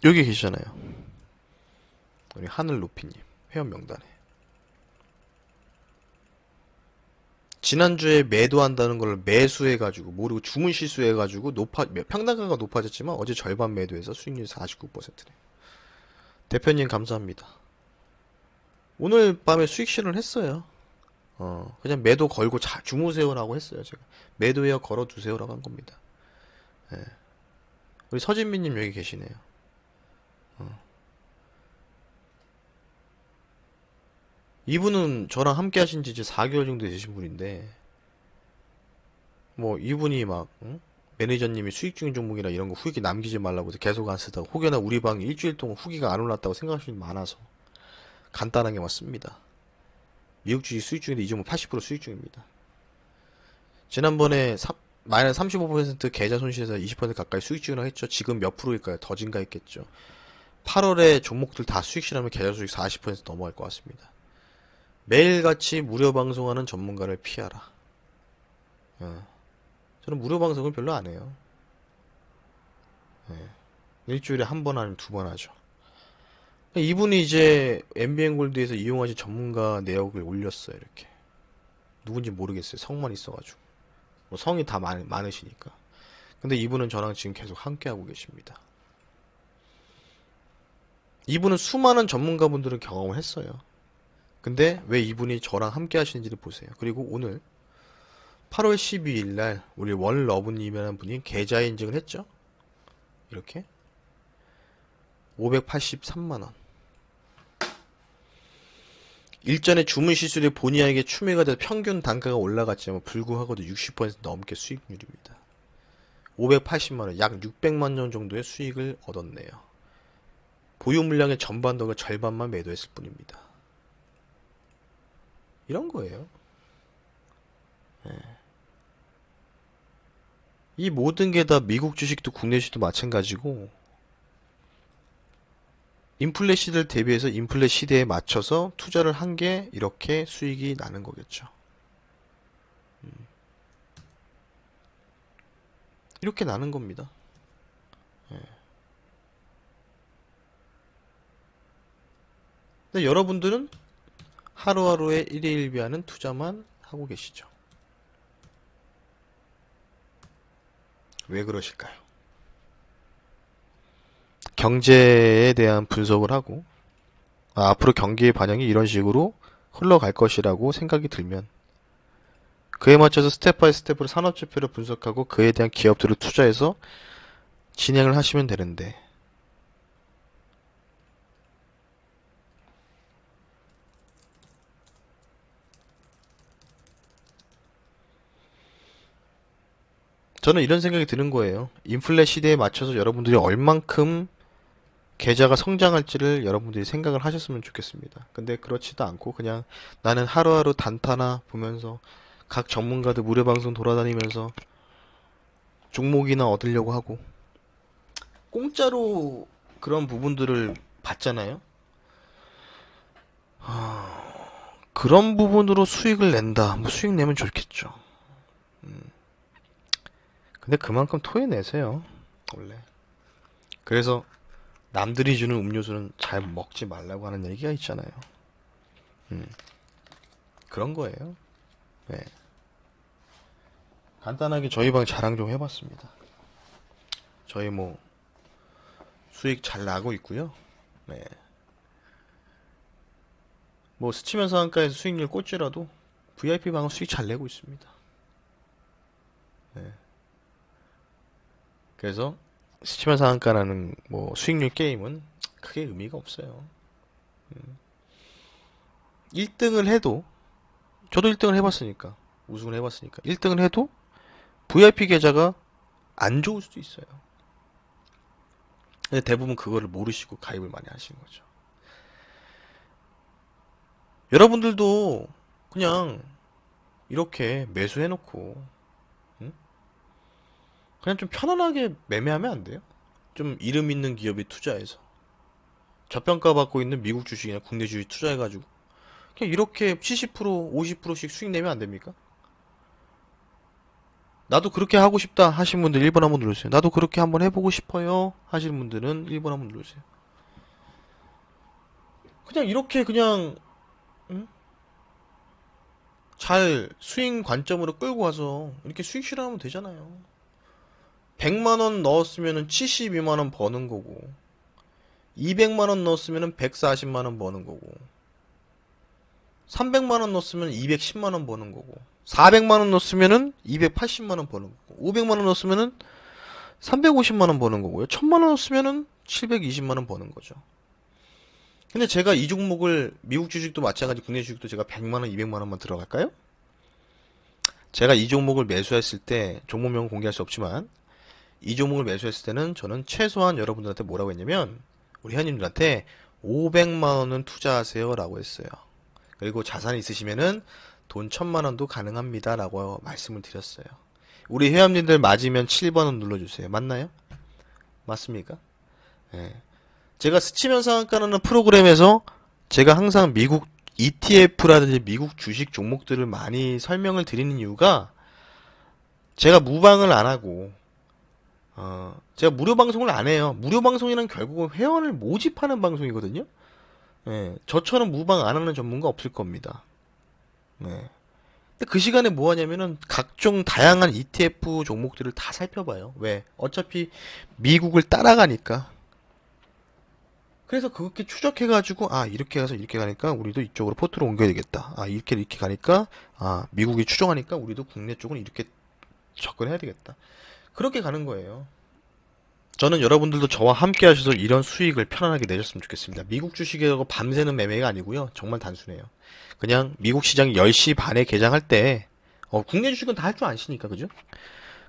여기 계시잖아요. 우리 하늘높이님 회원 명단에. 지난주에 매도한다는 걸 매수해가지고 모르고 주문 실수해가지고 평단가가 높아졌지만 어제 절반 매도해서 수익률 49%네. 대표님 감사합니다. 오늘 밤에 수익 실현을 했어요. 그냥 매도 걸고 주무세요라고 했어요. 제가 매도웨어 걸어두세요라고 한 겁니다. 예. 우리 서진미님 여기 계시네요. 이분은 저랑 함께 하신 지 이제 4개월 정도 되신 분인데, 뭐, 이분이 막, 응? 매니저님이 수익 중인 종목이나 이런 거 후기 남기지 말라고 해서 계속 안 쓰다가, 혹여나 우리 방에 일주일 동안 후기가 안 올랐다고 생각하시는 분이 많아서, 간단하게 왔습니다. 미국 주식 수익 중인데 이 종목 80% 수익 중입니다. 지난번에 마이너스 35% 계좌 손실에서 20% 가까이 수익 중이라고 했죠. 지금 몇 프로일까요? 더 증가했겠죠. 8월에 종목들 다 수익 실하면 계좌 수익 40% 넘어갈 것 같습니다. 매일같이 무료 방송하는 전문가를 피하라. 저는 무료 방송을 별로 안 해요. 일주일에 한 번 아니면 두 번 하죠. 이분이 이제 MBN 골드에서 이용하신 전문가 내역을 올렸어요. 이렇게. 누군지 모르겠어요. 성만 있어가지고. 뭐 성이 다 많으시니까. 근데 이분은 저랑 지금 계속 함께하고 계십니다. 이분은 수많은 전문가분들은 경험을 했어요. 근데 왜 이분이 저랑 함께 하시는지를 보세요. 그리고 오늘 8월 12일 날 우리 원러브님이라는 분이 계좌 인증을 했죠. 이렇게 583만원. 일전에 주문 실수로 본의 아니게 추매가 돼서 평균 단가가 올라갔지만 불구하고도 60% 넘게 수익률입니다. 580만원, 약 600만원 정도의 수익을 얻었네요. 보유 물량의 전반덕을 절반만 매도했을 뿐입니다. 이런 거예요. 이 모든 게 다 미국 주식도 국내 주식도 마찬가지고, 인플레 시대를 대비해서 인플레 시대에 맞춰서 투자를 한 게 이렇게 수익이 나는 거겠죠. 이렇게 나는 겁니다. 근데 여러분들은 하루하루의 일희일비하는 투자만 하고 계시죠. 왜 그러실까요? 경제에 대한 분석을 하고, 앞으로 경기의 반영이 이런 식으로 흘러갈 것이라고 생각이 들면 그에 맞춰서 스텝 바이 스텝으로 산업지표를 분석하고 그에 대한 기업들을 투자해서 진행을 하시면 되는데, 저는 이런 생각이 드는 거예요. 인플레 시대에 맞춰서 여러분들이 얼만큼 계좌가 성장할지를 여러분들이 생각을 하셨으면 좋겠습니다. 근데 그렇지도 않고 그냥 나는 하루하루 단타나 보면서 각 전문가들 무료 방송 돌아다니면서 종목이나 얻으려고 하고 공짜로 그런 부분들을 봤잖아요. 그런 부분으로 수익을 낸다. 뭐 수익 내면 좋겠죠. 근데 그만큼 토해내세요. 원래. 그래서 남들이 주는 음료수는 잘 먹지 말라고 하는 얘기가 있잖아요. 그런 거예요. 네. 간단하게 저희 방 자랑 좀 해봤습니다. 저희 뭐 수익 잘 나고 있고요. 네. 뭐 스치면 상한가에서 수익률 꼴찌라도 VIP 방은 수익 잘 내고 있습니다. 네. 그래서 스치면 상한가라는 뭐 수익률 게임은 크게 의미가 없어요. 1등을 해도 저도 1등을 해봤으니까 우승을 해봤으니까 1등을 해도 VIP 계좌가 안 좋을 수도 있어요. 근데 대부분 그거를 모르시고 가입을 많이 하시는 거죠. 여러분들도 그냥 이렇게 매수해놓고 그냥 좀 편안하게 매매하면 안 돼요? 좀 이름 있는 기업에 투자해서 저평가 받고 있는 미국 주식이나 국내 주식 투자해가지고 그냥 이렇게 70% 50%씩 수익 내면 안 됩니까? 나도 그렇게 하고 싶다 하시는 분들 1번 한번 눌러주세요. 나도 그렇게 한번 해보고 싶어요 하시는 분들은 1번 한번 눌러주세요. 그냥 이렇게 그냥 응? 잘 수익 관점으로 끌고 와서 이렇게 수익 실현하면 되잖아요. 100만원 넣었으면 72만원 버는 거고 200만원 넣었으면 140만원 버는 거고 300만원 넣었으면 210만원 버는 거고, 400만원 넣었으면은 280만원 버는 거고, 500만원 넣었으면은 350만원 버는 거고요. 1000만원 넣었으면은 720만원 버는 거죠. 근데 제가 이 종목을, 미국 주식도 마찬가지, 국내 주식도 제가 100만원, 200만원만 들어갈까요? 제가 이 종목을 매수했을 때, 종목명은 공개할 수 없지만, 이 종목을 매수했을 때는 저는 최소한 여러분들한테 뭐라고 했냐면, 우리 회원님들한테 500만원은 투자하세요 라고 했어요. 그리고 자산이 있으시면은 돈 1000만원도 가능합니다 라고 말씀을 드렸어요. 우리 회원님들 맞으면 7번은 눌러주세요. 맞나요? 맞습니까? 예. 제가 스치면 상한가라는 프로그램에서 제가 항상 미국 ETF라든지 미국 주식 종목들을 많이 설명을 드리는 이유가, 제가 무방을 안 하고 제가 무료 방송을 안 해요. 무료 방송이란 결국은 회원을 모집하는 방송이거든요. 예, 저처럼 무방 안 하는 전문가 없을 겁니다. 네. 근데 그 시간에 뭐 하냐면은 각종 다양한 ETF 종목들을 다 살펴봐요. 왜? 어차피 미국을 따라가니까. 그래서 그렇게 추적해가지고, 아, 이렇게 가서 이렇게 가니까 우리도 이쪽으로 포트로 옮겨야 되겠다. 아, 이렇게 가니까, 아, 미국이 추종하니까 우리도 국내 쪽은 이렇게 접근해야 되겠다. 그렇게 가는 거예요. 저는 여러분들도 저와 함께 하셔서 이런 수익을 편안하게 내셨으면 좋겠습니다. 미국 주식이라고 밤새는 매매가 아니고요. 정말 단순해요. 그냥 미국 시장이 10시 반에 개장할 때, 국내 주식은 다 할 줄 아시니까, 그죠?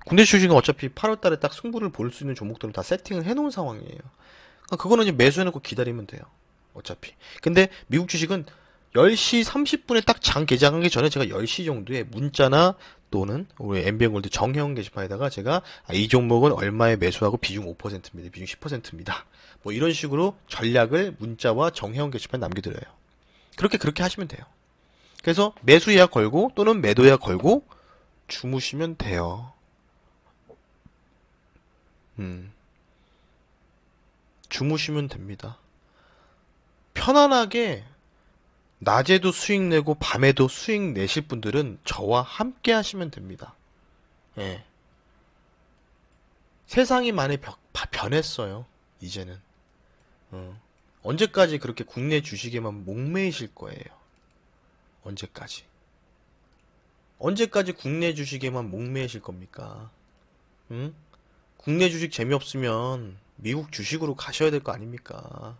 국내 주식은 어차피 8월 달에 딱 승부를 볼 수 있는 종목들을 다 세팅을 해놓은 상황이에요. 그러니까 그거는 이제 매수해놓고 기다리면 돼요. 어차피. 근데 미국 주식은 10시 30분에 딱 장 개장하기 전에 제가 10시 정도에 문자나 또는 우리 엠비엔골드 정형 게시판에다가 제가 이 종목은 얼마에 매수하고 비중 5%입니다. 비중 10%입니다. 뭐 이런 식으로 전략을 문자와 정형 게시판에 남겨드려요. 그렇게 하시면 돼요. 그래서 매수 예약 걸고 또는 매도 예약 걸고 주무시면 돼요. 주무시면 됩니다. 편안하게 낮에도 수익 내고 밤에도 수익 내실 분들은 저와 함께 하시면 됩니다. 예. 세상이 많이 변했어요. 이제는. 언제까지 그렇게 국내 주식에만 목매이실 거예요. 언제까지. 언제까지 국내 주식에만 목매이실 겁니까? 응? 국내 주식 재미없으면 미국 주식으로 가셔야 될 거 아닙니까?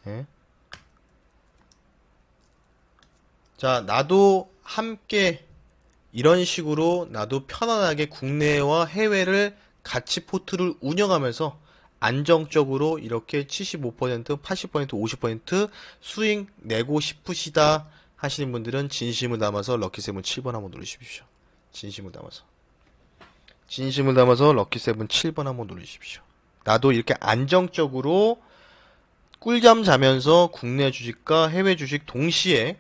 예? 자, 나도 함께 이런 식으로 나도 편안하게 국내와 해외를 같이 포트를 운영하면서 안정적으로 이렇게 75%, 80%, 50% 수익 내고 싶으시다 하시는 분들은 진심을 담아서 럭키세븐 7번 한번 누르십시오. 진심을 담아서. 진심을 담아서 럭키세븐 7번 한번 누르십시오. 나도 이렇게 안정적으로 꿀잠 자면서 국내 주식과 해외 주식 동시에,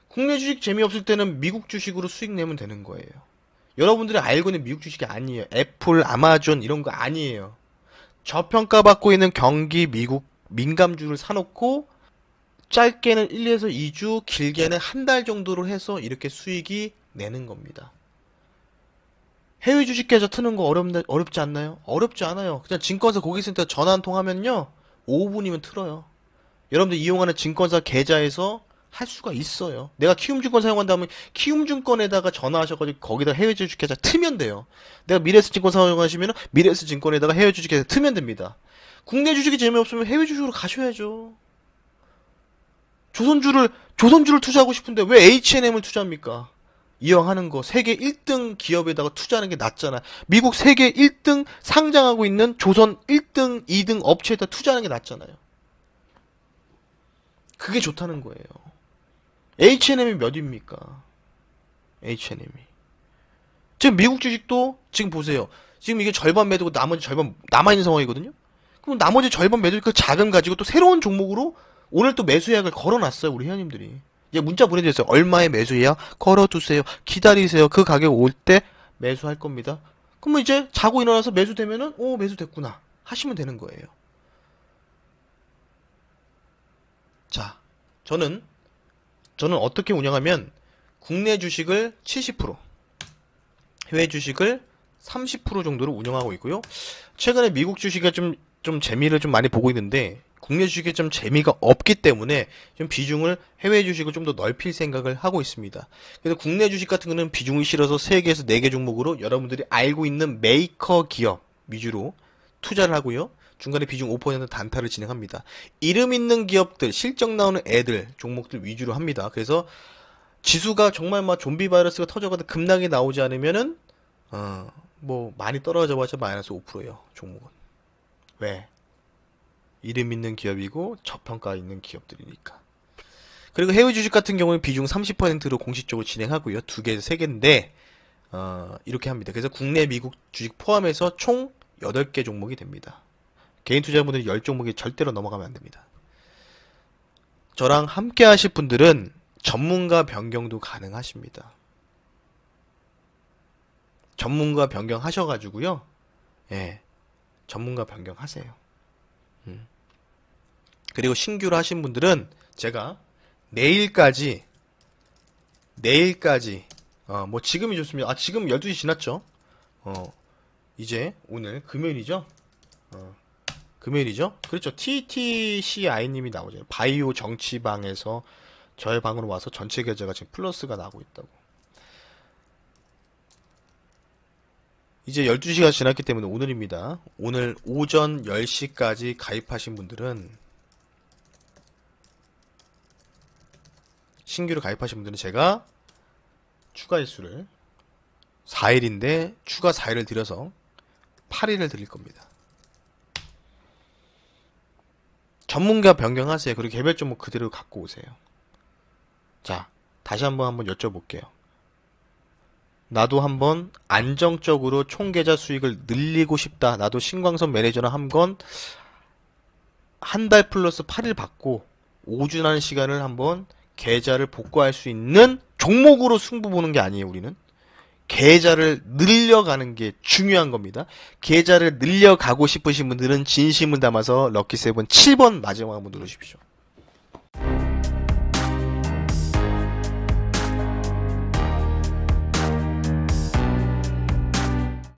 국내 주식 재미없을 때는 미국 주식으로 수익 내면 되는 거예요. 여러분들이 알고 있는 미국 주식이 아니에요. 애플, 아마존 이런 거 아니에요. 저평가받고 있는 경기 미국 민감주를 사놓고 짧게는 1에서 2주, 길게는 한 달 정도로 해서 이렇게 수익이 내는 겁니다. 해외 주식 계좌 트는 거 어렵지 않나요? 어렵지 않아요. 그냥 증권사 고객센터 전화 한 통 하면요, 5분이면 틀어요. 여러분들 이용하는 증권사 계좌에서 할 수가 있어요. 내가 키움증권 사용한다면 키움증권에다가 전화하셔가지고 거기다 해외 주식계좌 트면 돼요. 내가 미래에셋증권 사용하시면 미래에셋증권에다가 해외 주식계좌 트면 됩니다. 국내 주식이 재미없으면 해외 주식으로 가셔야죠. 조선주를 투자하고 싶은데 왜 H&M을 투자합니까? 이왕하는 거 세계 1등 기업에다가 투자하는 게 낫잖아. 미국 세계 1등 상장하고 있는 조선 1등, 2등 업체에다 투자하는 게 낫잖아요. 그게 좋다는 거예요. H&M이 몇입니까? H&M이. 지금 미국 주식도 지금 보세요. 지금 이게 절반 매도고 나머지 절반 남아있는 상황이거든요. 그럼 나머지 절반 매도 그 자금 가지고 또 새로운 종목으로 오늘 또 매수 예약을 걸어놨어요. 우리 회원님들이. 이제 문자 보내주셨어요. 얼마에 매수 예약 걸어두세요. 기다리세요. 그 가격 올 때 매수할 겁니다. 그러면 이제 자고 일어나서 매수되면은 매수됐구나 하시면 되는 거예요. 자, 저는 어떻게 운영하면 국내 주식을 70%, 해외 주식을 30% 정도로 운영하고 있고요. 최근에 미국 주식에 좀 재미를 좀 많이 보고 있는데, 국내 주식에 좀 재미가 없기 때문에 좀 비중을 해외 주식을 좀 더 넓힐 생각을 하고 있습니다. 그래서 국내 주식 같은 거는 비중이 실어서 3개에서 4개 종목으로 여러분들이 알고 있는 메이커 기업 위주로 투자를 하고요. 중간에 비중 5% 단타를 진행합니다. 이름 있는 기업들, 실적 나오는 애들, 종목들 위주로 합니다. 그래서 지수가 정말 막 좀비 바이러스가 터져가도 급락이 나오지 않으면은 뭐 많이 떨어져봤자 마이너스 5%예요. 종목은. 왜? 이름 있는 기업이고 저평가 있는 기업들이니까. 그리고 해외 주식 같은 경우는 비중 30%로 공식적으로 진행하고요. 2개에서 3개인데 이렇게 합니다. 그래서 국내 미국 주식 포함해서 총 8개 종목이 됩니다. 개인 투자자분들이 10종목이 절대로 넘어가면 안 됩니다. 저랑 함께 하실 분들은 전문가 변경도 가능하십니다. 전문가 변경하셔가지고요. 예, 전문가 변경하세요. 그리고 신규로 하신 분들은 제가 내일까지 뭐 지금이 좋습니다. 지금 12시 지났죠? 이제 오늘 금요일이죠? 금요일이죠? 그렇죠. TTCI님이 나오죠. 바이오 정치방에서 저의 방으로 와서 전체 계좌가 지금 플러스가 나고 있다고. 이제 12시가 지났기 때문에 오늘입니다. 오늘 오전 10시까지 가입하신 분들은 신규로 가입하신 분들은 제가 추가 일수를 4일인데 추가 4일을 드려서 8일을 드릴 겁니다. 전문가 변경하세요. 그리고 개별 종목 그대로 갖고 오세요. 자, 다시 한번 여쭤볼게요. 나도 한번 안정적으로 총계좌 수익을 늘리고 싶다. 나도 신광선 매니저랑 한번 한 달 플러스 8일 받고 5주라는 시간을 한번 계좌를 복구할 수 있는 종목으로 승부 보는 게 아니에요. 우리는 계좌를 늘려가는 게 중요한 겁니다. 계좌를 늘려가고 싶으신 분들은 진심을 담아서 럭키세븐 7번 마지막 한번 누르십시오.